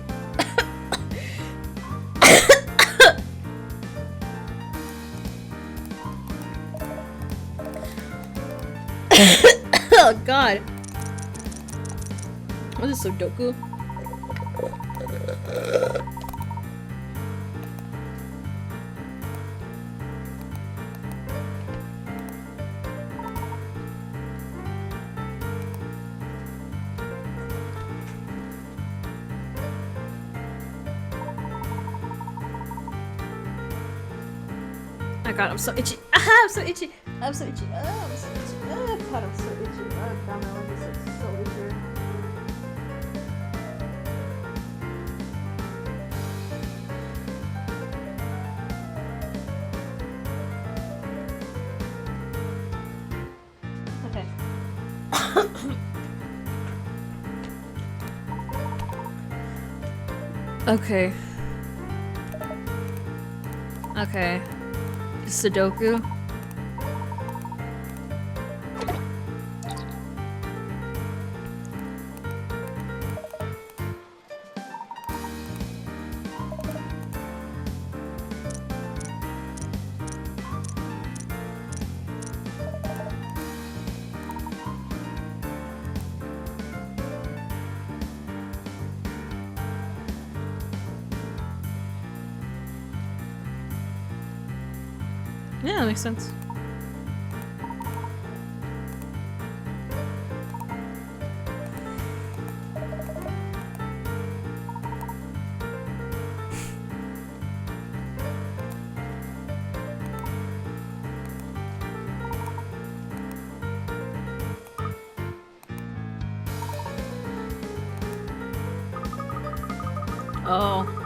Oh god. What is Sudoku? Oh god, I'm so itchy. Ah, I'm so itchy. I'm so itchy. Ah, I'm so itchy. Ah, god, I'm so itchy. Oh god, my leg is so itchy. Okay. Okay. Sudoku. Yeah, that makes sense. Oh.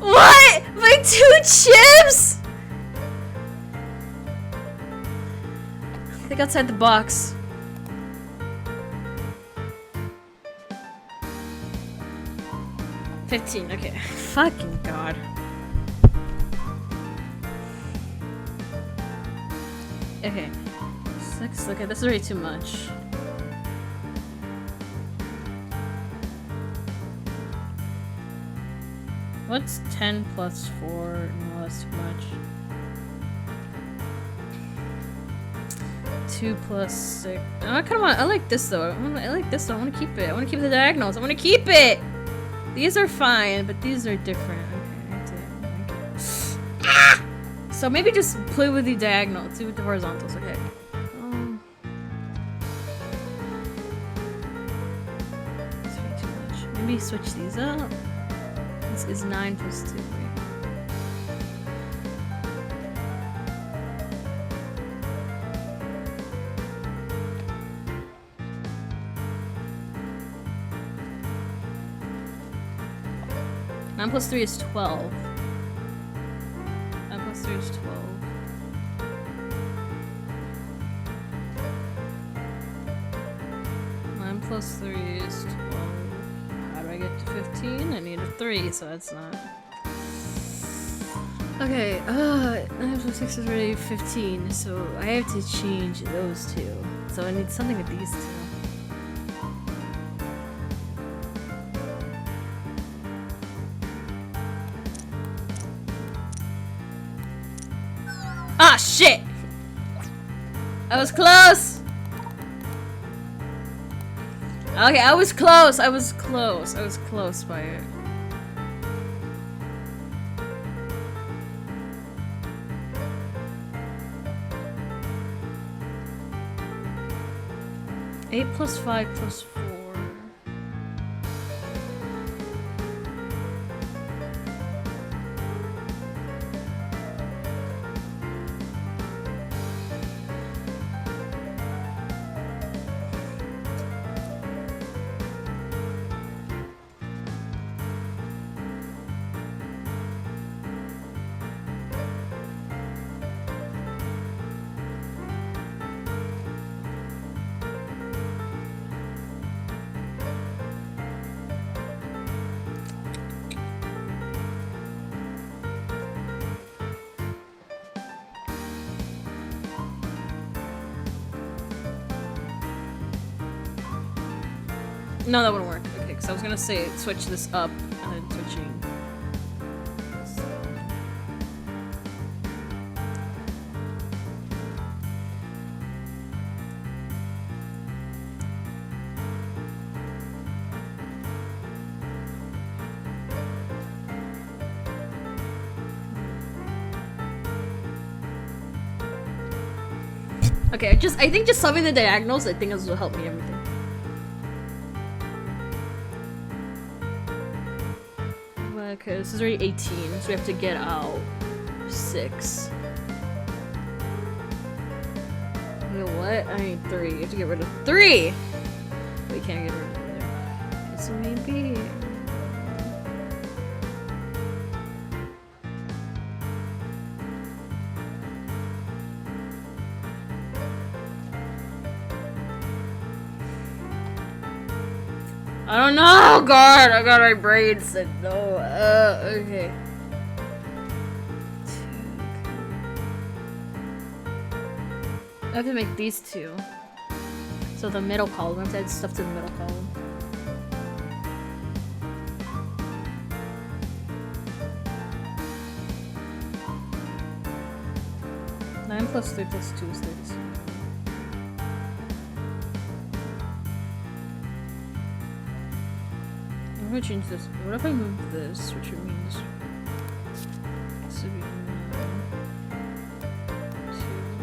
What? My 2 chips? Think outside the box. $15, okay. Fucking god. Okay. 6, okay, this is already too much. What's 10 plus 4? No, that's too much. 2 plus 6. Oh, I kinda want, I like this though. I like this though. I wanna keep it. I wanna keep the diagonals. I wanna keep it! These are fine, but these are different. Okay, ah! So maybe just play with the diagonal. Do with the horizontals, okay. That's way too much. Maybe switch these up. This is 9 plus 2, right? Nine plus 3 is 12. 9 plus 3 is 12. Nine plus 3 is 12. How do I get to 15? I need a 3, so that's not. Okay, 9 plus 6 is already 15, so I have to change those two. So I need something with these two. Ah, shit! I was close! Okay, I was close by it. Eight plus 5 plus 4. No, that wouldn't work. Okay, because I was gonna say switch this up and then switching. Okay, I think just solving the diagonals, I think this will help me everything. Okay, this is already 18, so we have to get out 6. You know what? I need 3. You have to get rid of 3! We can't get rid of it. Okay, so maybe... I don't know! God, I got my brain said no. Okay. I have to make these 2. So the middle column, I have to add stuff to the middle column. Nine plus 3 plus 2 is 32. I'm gonna change this. What if I move this, which means this would be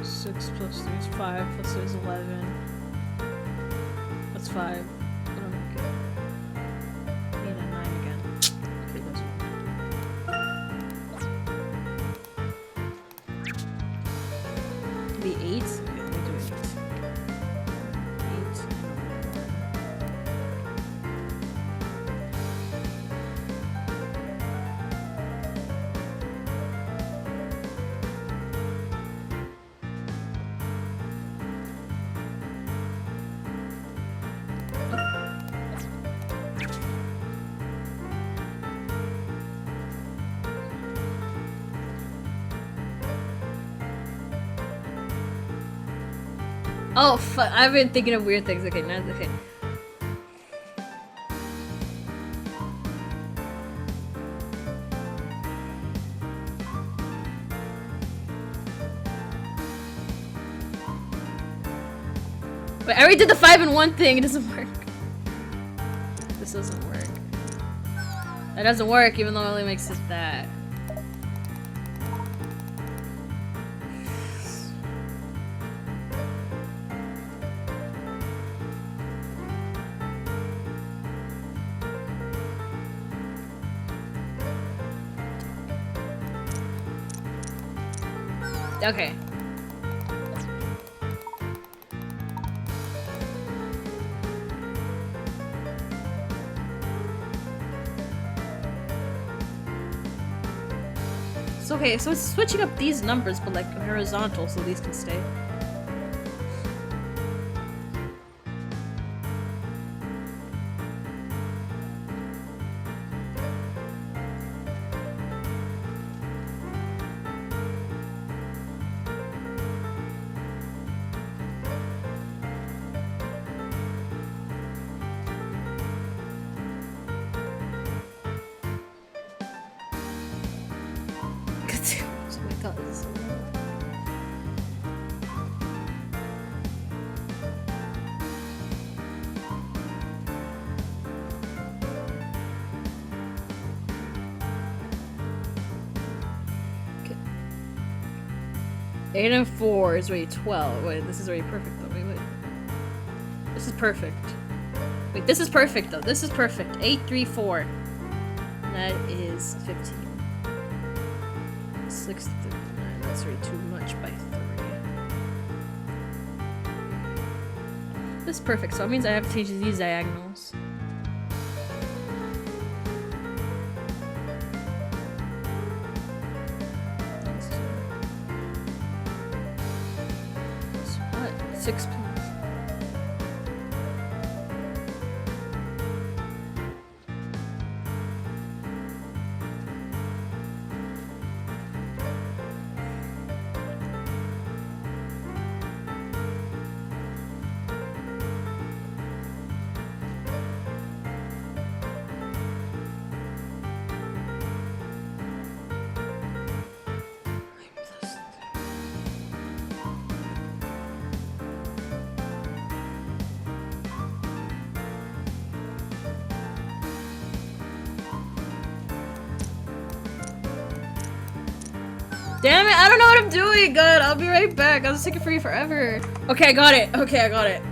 2, 6 plus 3 is 5 plus 3 is 11. That's 5. What am I getting? I need a 9 again. Okay, that's one. The 8? Okay, let me do 8. 8 and oh, fuck. I've been thinking of weird things. Okay, now it's okay. But I already did the 5 and 1 thing. It doesn't work. This doesn't work. That doesn't work, even though it only makes it that. Okay. So, okay, so it's switching up these numbers, but like horizontal, so these can stay. Oh my god, this is so loud. Okay. 8 and 4 is already 12. Wait, this is already perfect though. Wait. This is perfect. Wait, this is perfect though. This is perfect. 8, 3, 4. That is 15. 6, 39. That's already too much by 3. This is perfect, so it means I have to change these diagonals. What? 6 plus. Damn it, I don't know what I'm doing. Good, I'll be right back. I was taking for you forever. Okay, I got it. Okay, I got it.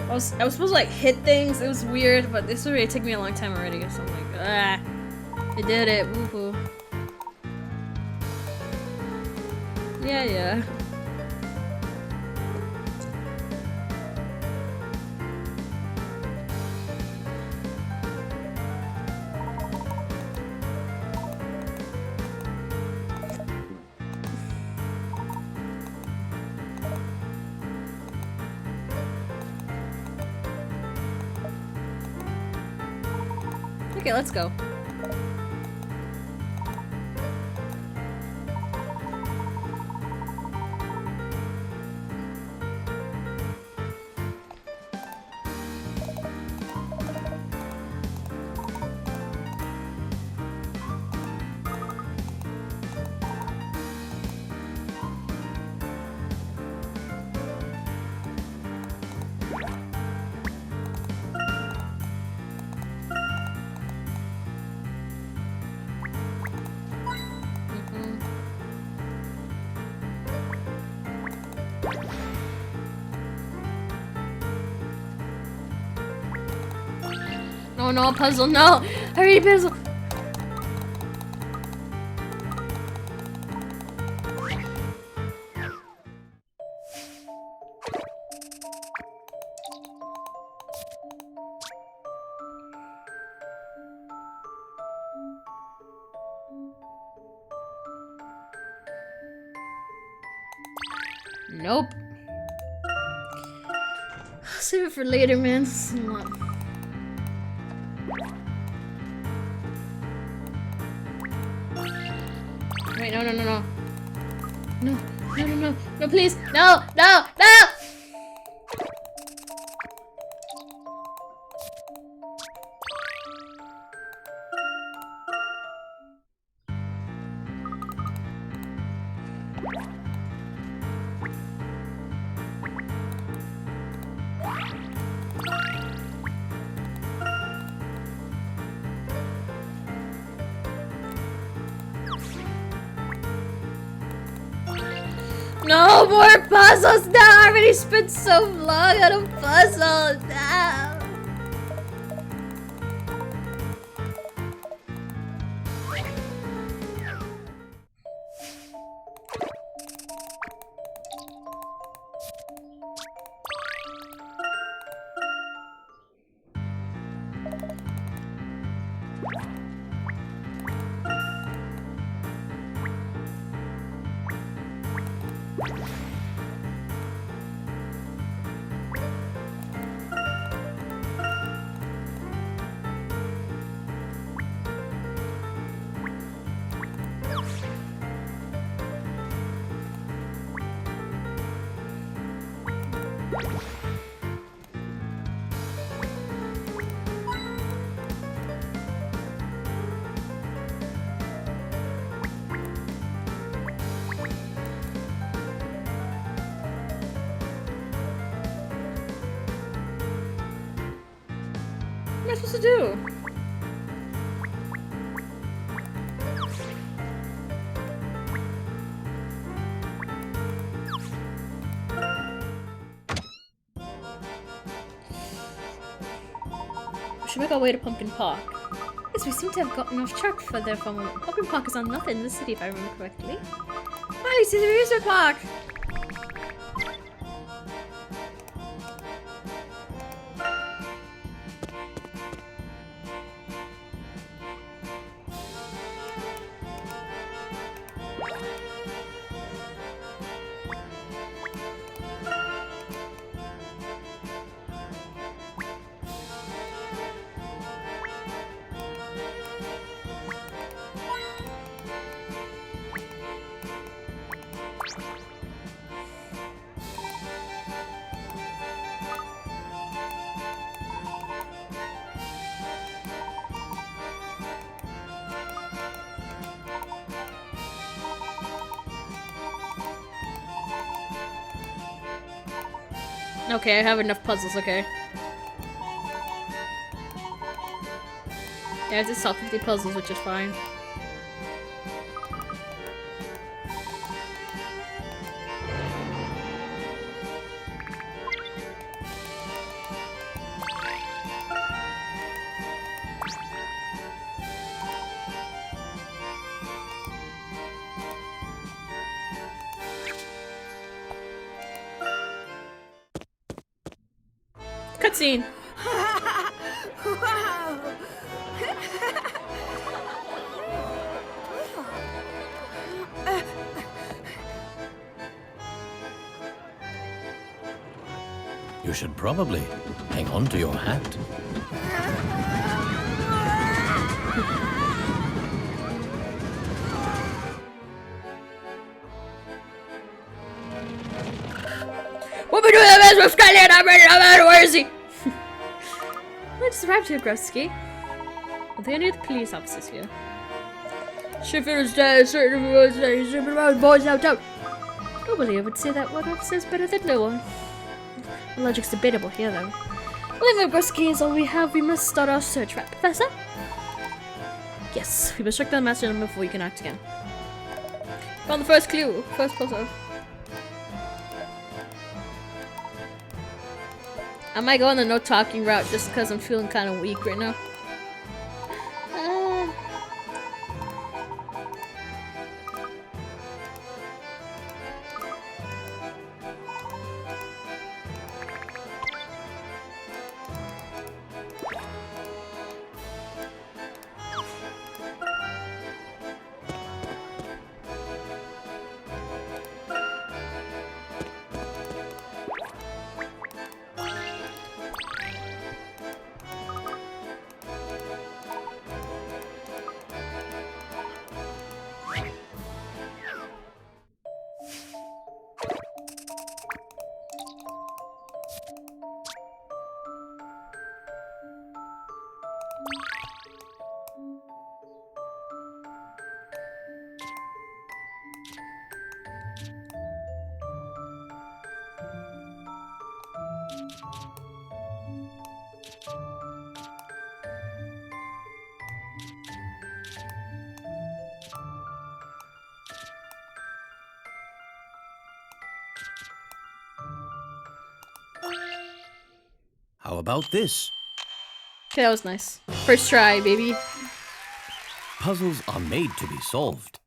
I was supposed to like hit things. It was weird, but this already took me a long time already. So I'm like, ah, I did it. Woohoo. Yeah, yeah. Okay, let's go. No, no, puzzle, no! Hurry, puzzle! Nope. Save it for later, man. This is a lot. Wait, no, no, no, no. No, no, no, no. No, please. No, no, no! No more puzzles! No, I already spent so long on a puzzle! No! What am I supposed to do? We should make our way to Pumpkin Park. Yes, we seem to have gotten off track further for a moment. Pumpkin Park is on nothing in the city, if I remember correctly. Finally, see the amusement park! Okay, I have enough puzzles, okay. Yeah, I just saw 50 puzzles, which is fine. Cutscene. You should probably hang on to your hat. What we doing that with Skyland? I'm ready. Where is he? I just arrived here, Grubsky. I think I need the police officers here. Sheffield is dead. Certain everyone's dead. He's ripping around boys out. Nobody would say that one officer is better than no one. The logic's debatable here, though. Well, if Grubsky is all we have, we must start our search, right, Professor? Yes, we must check the master number before we can act again. Found the first clue. First puzzle. I might go on the no talking route just because I'm feeling kind of weak right now. How about this? Okay, that was nice. First try, baby. Puzzles are made to be solved.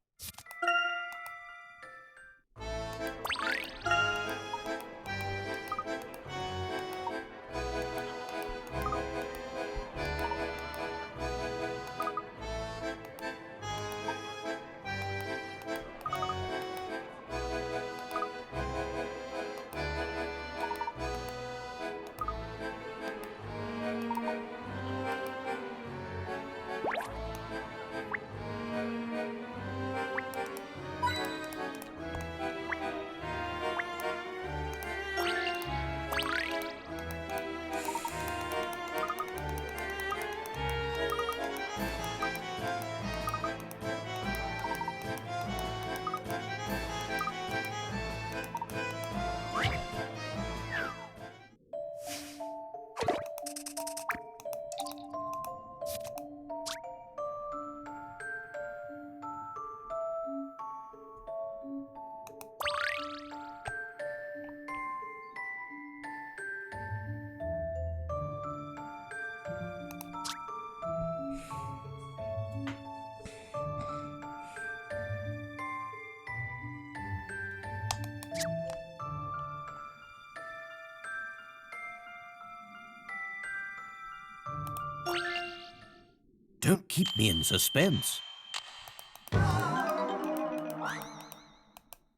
Don't keep me in suspense.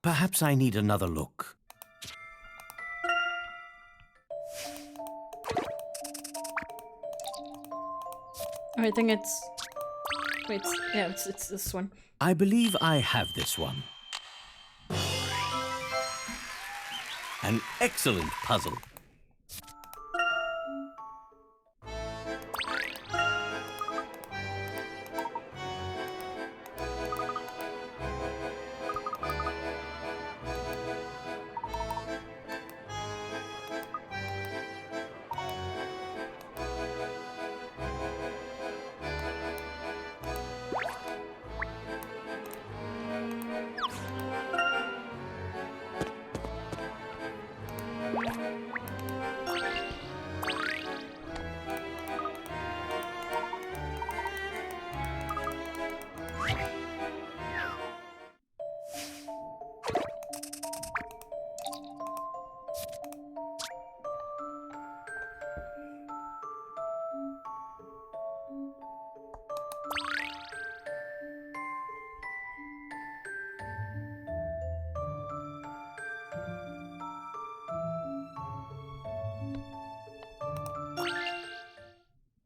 Perhaps I need another look. I think it's... Wait, yeah, it's this one. I believe I have this one. An excellent puzzle.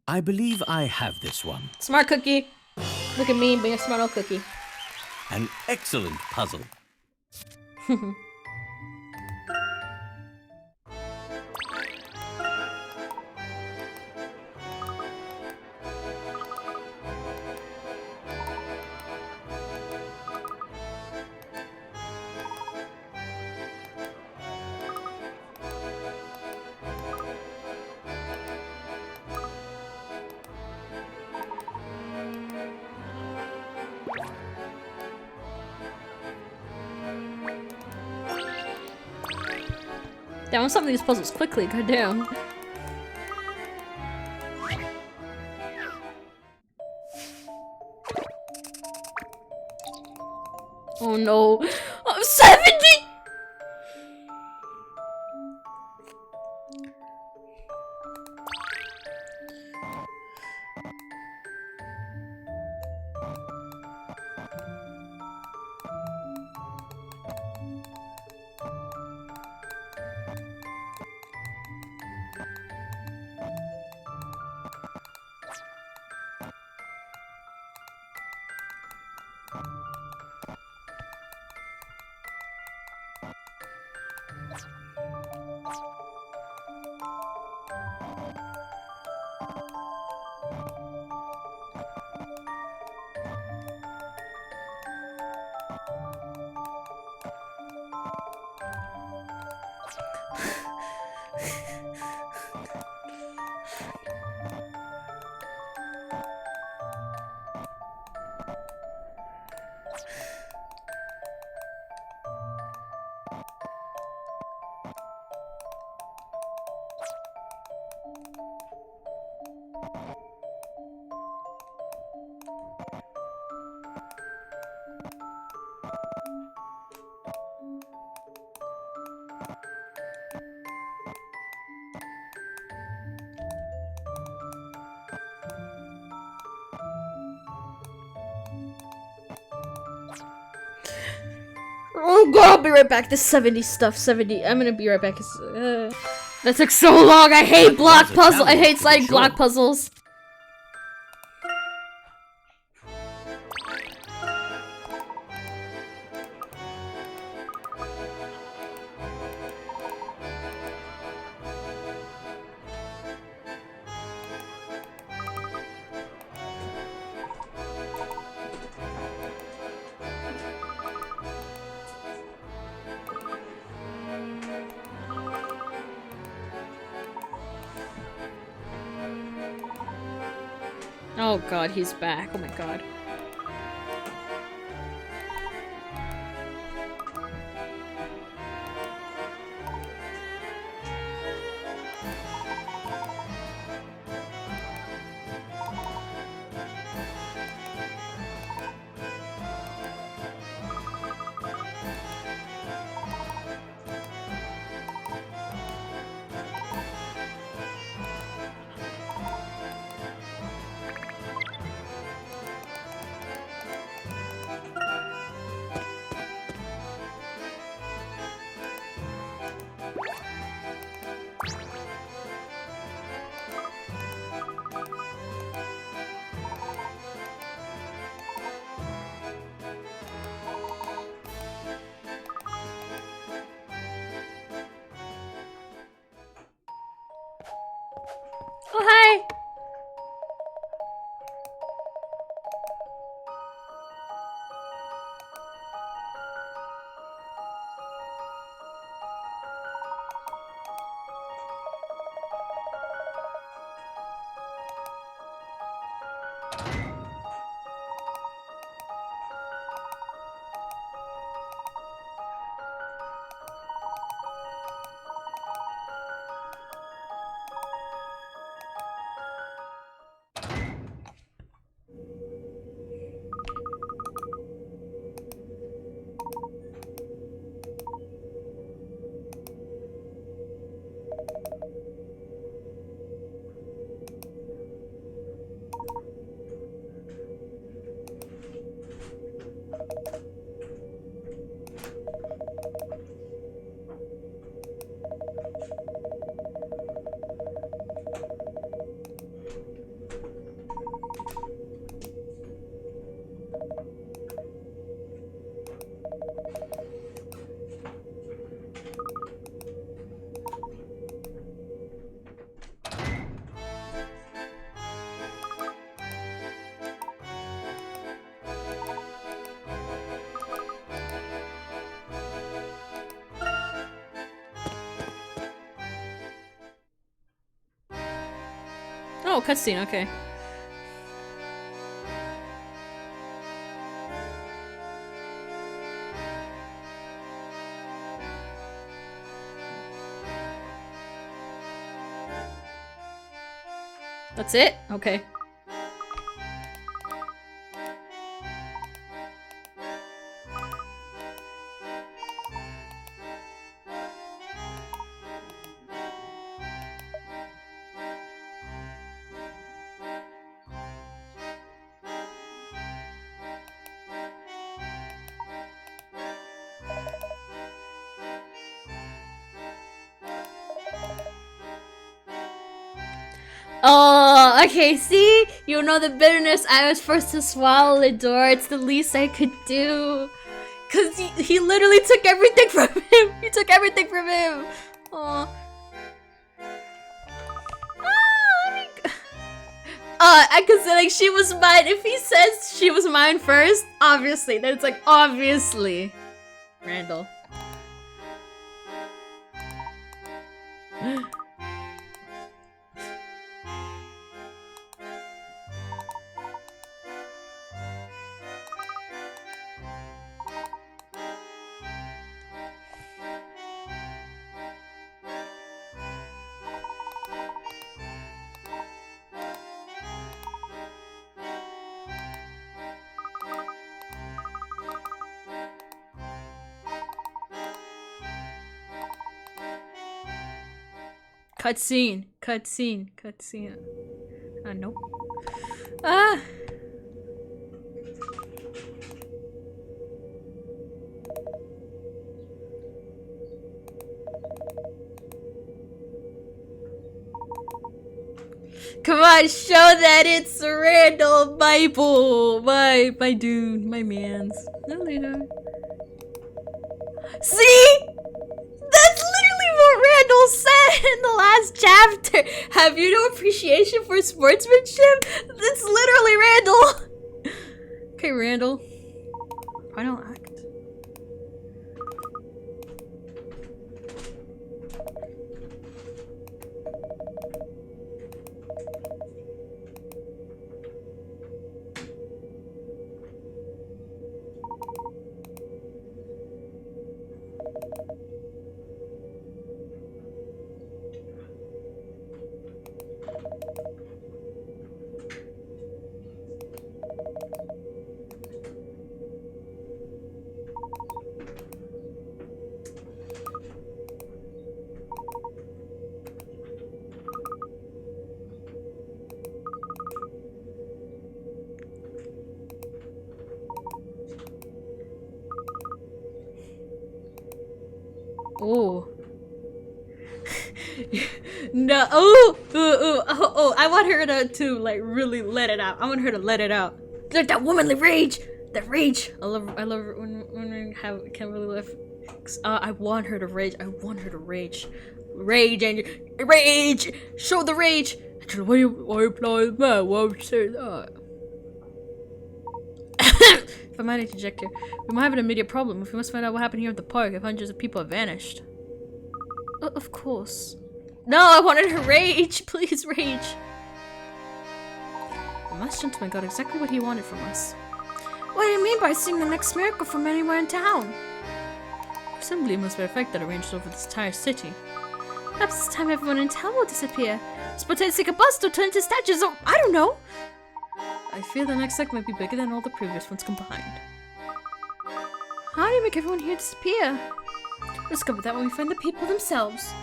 I believe I have this one. Smart cookie. Look at me being a smart old cookie. An excellent puzzle. Damn, I'm solving these puzzles quickly, goddamn. Oh no. I'm 70! Oh god, I'll be right back. This 70 stuff, 70. I'm gonna be right back. That took so long. I hate block puzzles. I hate sliding block puzzles. Oh god, he's back. Oh my god. Oh, cutscene, okay. That's it? Okay. Oh, okay, see? You know the bitterness. I was forced to swallow the door. It's the least I could do. Cause he literally took everything from him. He took everything from him. Oh. I could say like she was mine. If he says she was mine first, obviously. Then it's like obviously. Randall. Cutscene, cutscene, cutscene. Nope. Ah. Come on, show that it's Randall, my bull, my dude, my mans. See? That's literally what Randall said in the last chapter. Have you no appreciation for sportsmanship? That's literally Randall. Okay, Randall. Final act. Oh. No. Oh. I want her to like really let it out. I want her to let it out. That womanly rage. That rage. I love when women can really live. I want her to rage. I want her to rage. Rage and rage. Show the rage. Why you play that? Why would you say that? If I might interject here, we might have an immediate problem. If we must find out what happened here at the park, if hundreds of people have vanished. Of course. No, I wanted her rage. Please rage. The masked gentleman got exactly what he wanted from us. What do you mean by seeing the next miracle from anywhere in town? Presumably it must be a effect that arranged over this entire city. Perhaps this time everyone in town will disappear. Spontaneous take a bust or turn to statues or I don't know. I fear the next act might be bigger than all the previous ones combined. How do you make everyone here disappear? We'll discover that when we find the people themselves.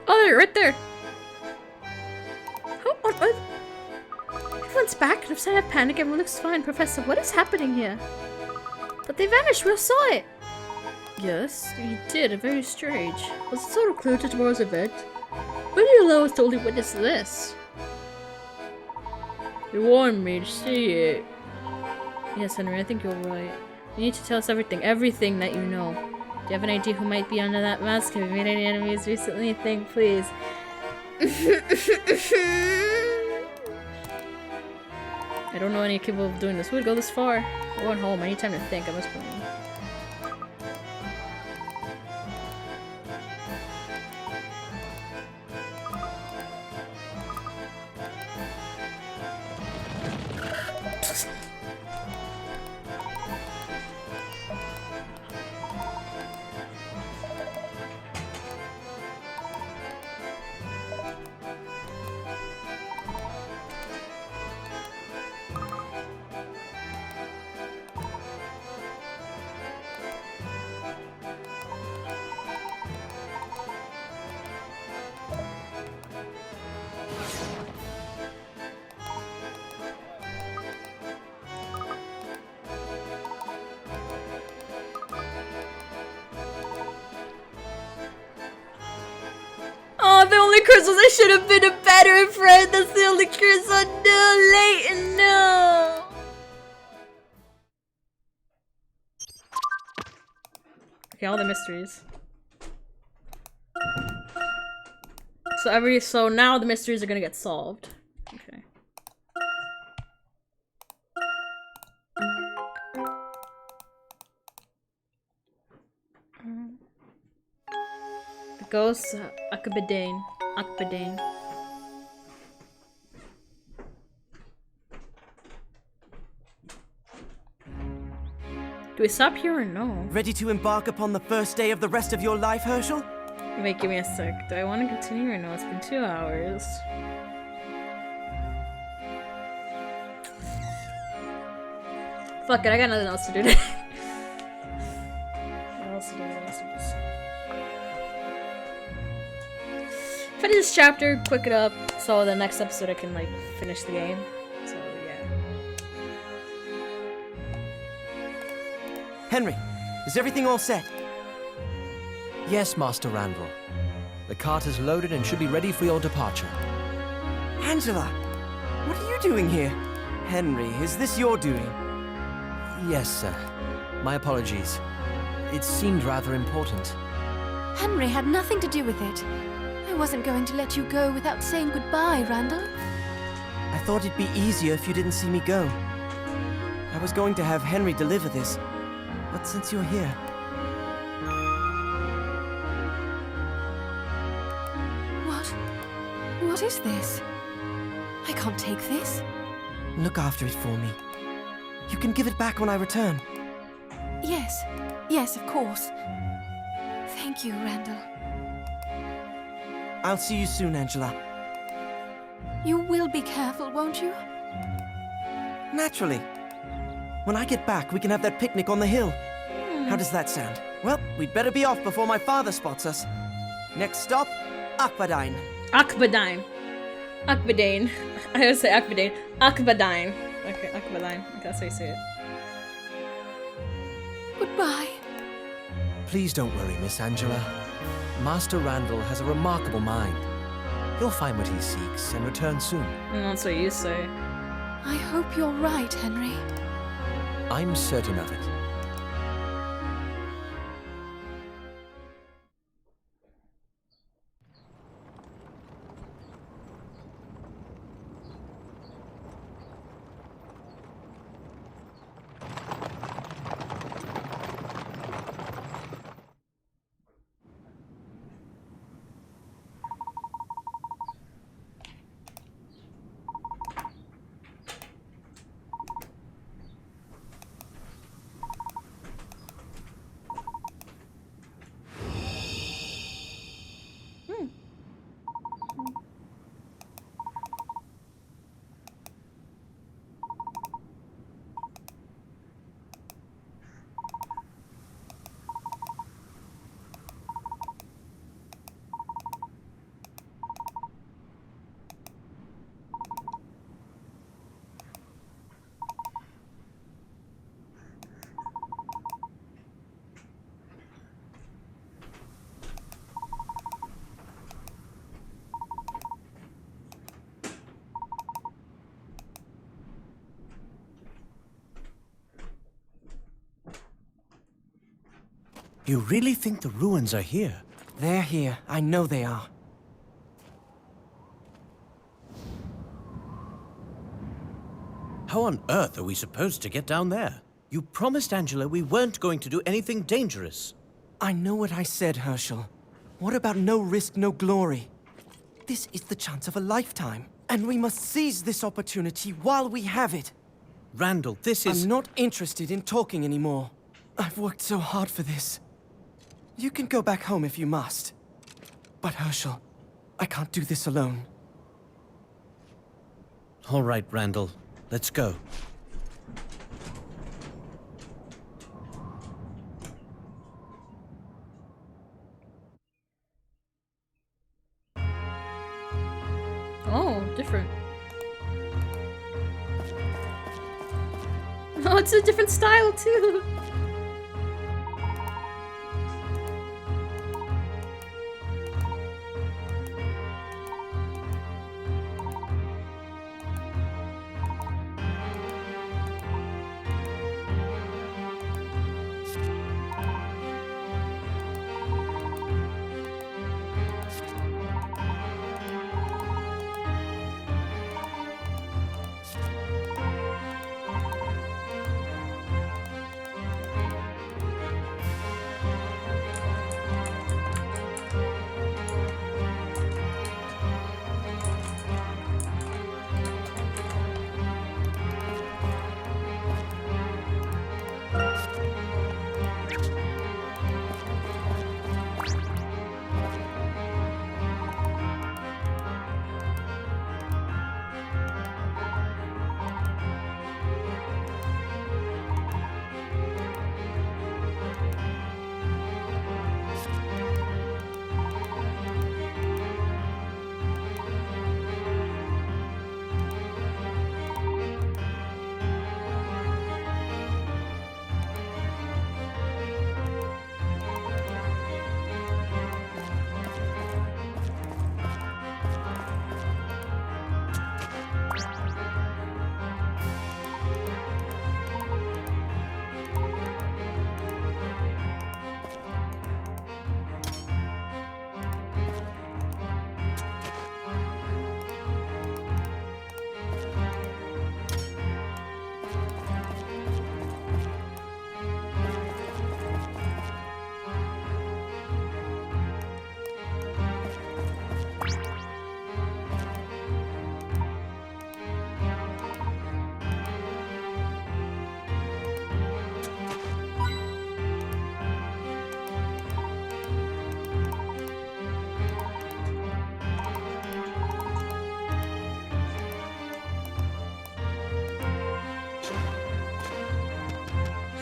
Oh, they're right there. How on earth? Everyone's back and upset at panic. Everyone looks fine. Professor, what is happening here? But they vanished. We all saw it. Yes, you did. Very strange. Was it sort of clue to tomorrow's event? When did you allow us to only witness this? You warned me to see it. Yes, Henry, I think you're right. You need to tell us everything. Everything that you know. Do you have an idea who might be under that mask? Have you made any enemies recently? Think, please. I don't know any capable of doing this. Who would go this far? I'm going home. I need time to think. I must go home. only curse was I should have been a better friend. That's the only curse. Oh no, Layton, no. Okay, all the mysteries. So now the mysteries are gonna get solved. Okay. The ghost Akbadain. Do we stop here or no? Ready to embark upon the first day of the rest of your life, Herschel? Wait, give me a sec. Do I want to continue or no? It's been 2 hours. Fuck it, I got nothing else to do today. What else to do? Finish this chapter, quick it up, so the next episode I can like finish the game. So yeah. Henry, is everything all set? Yes, Master Randall. The cart is loaded and should be ready for your departure. Angela, what are you doing here? Henry, is this your doing? Yes, sir. My apologies. It seemed rather important. Henry had nothing to do with it. I wasn't going to let you go without saying goodbye, Randall. I thought it'd be easier if you didn't see me go. I was going to have Henry deliver this, but since you're here... What is this? I can't take this. Look after it for me. You can give it back when I return. Yes, of course. Thank you, Randall. I'll see you soon, Angela. You will be careful, won't you? Naturally. When I get back, we can have that picnic on the hill. How does that sound? Well, we'd better be off before my father spots us. Next stop, Akbadain. Akbadain. Akbadain. I always say Akbadain. Akbadain. Okay, Akbadain. Okay, that's how you say it. Goodbye. Please don't worry, Miss Angela. Master Randall has a remarkable mind. He'll find what he seeks and return soon. That's what you say. I hope you're right, Henry. I'm certain of it. You really think the ruins are here? They're here. I know they are. How on earth are we supposed to get down there? You promised Angela we weren't going to do anything dangerous. I know what I said, Herschel. What about no risk, no glory? This is the chance of a lifetime, and we must seize this opportunity while we have it. Randall, this is... I'm not interested in talking anymore. I've worked so hard for this. You can go back home if you must. But Herschel, I can't do this alone. All right, Randall. Let's go. Oh, different. Oh, it's a different style too.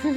We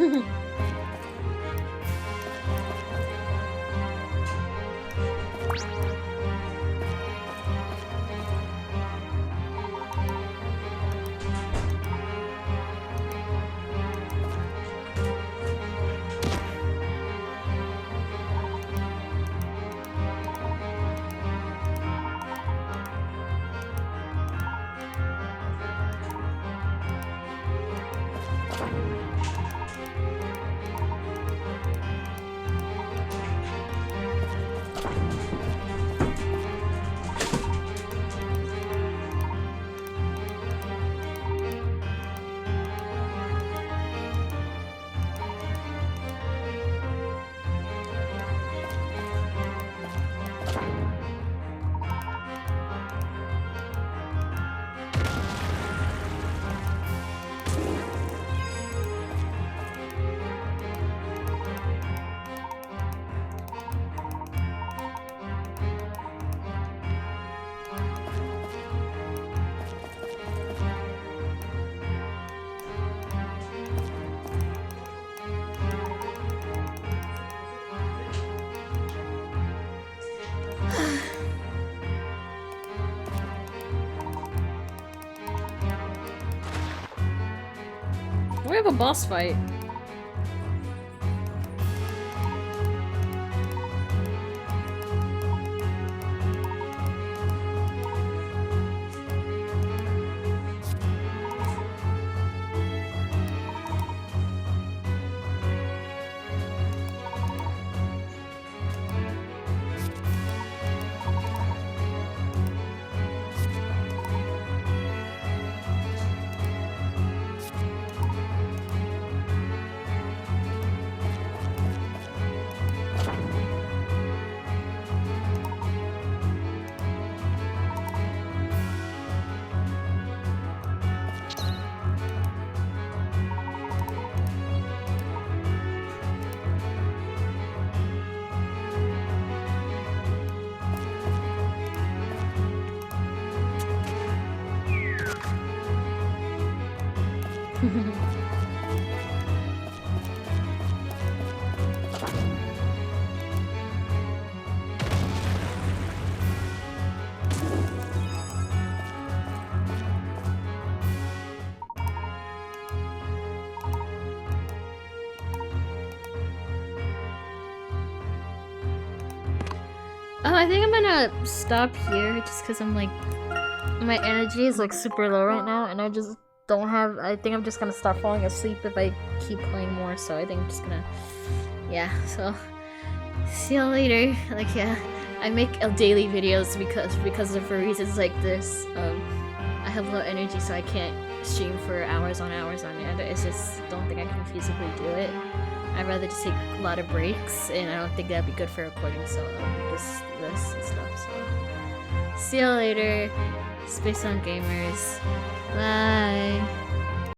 have a boss fight. I think I'm gonna stop here just because I'm like, my energy is like super low right now and I just don't have, I think I'm just gonna start falling asleep if I keep playing more, so I think I'm just gonna, yeah, so see you later. Like, yeah, I make daily videos because of reasons like this. I have low energy, so I can't stream for hours on end. It's just, don't think I can feasibly do it. I'd rather just take a lot of breaks, and I don't think that'd be good for recording, so just this and stuff, so see you later, Space on Gamers, bye.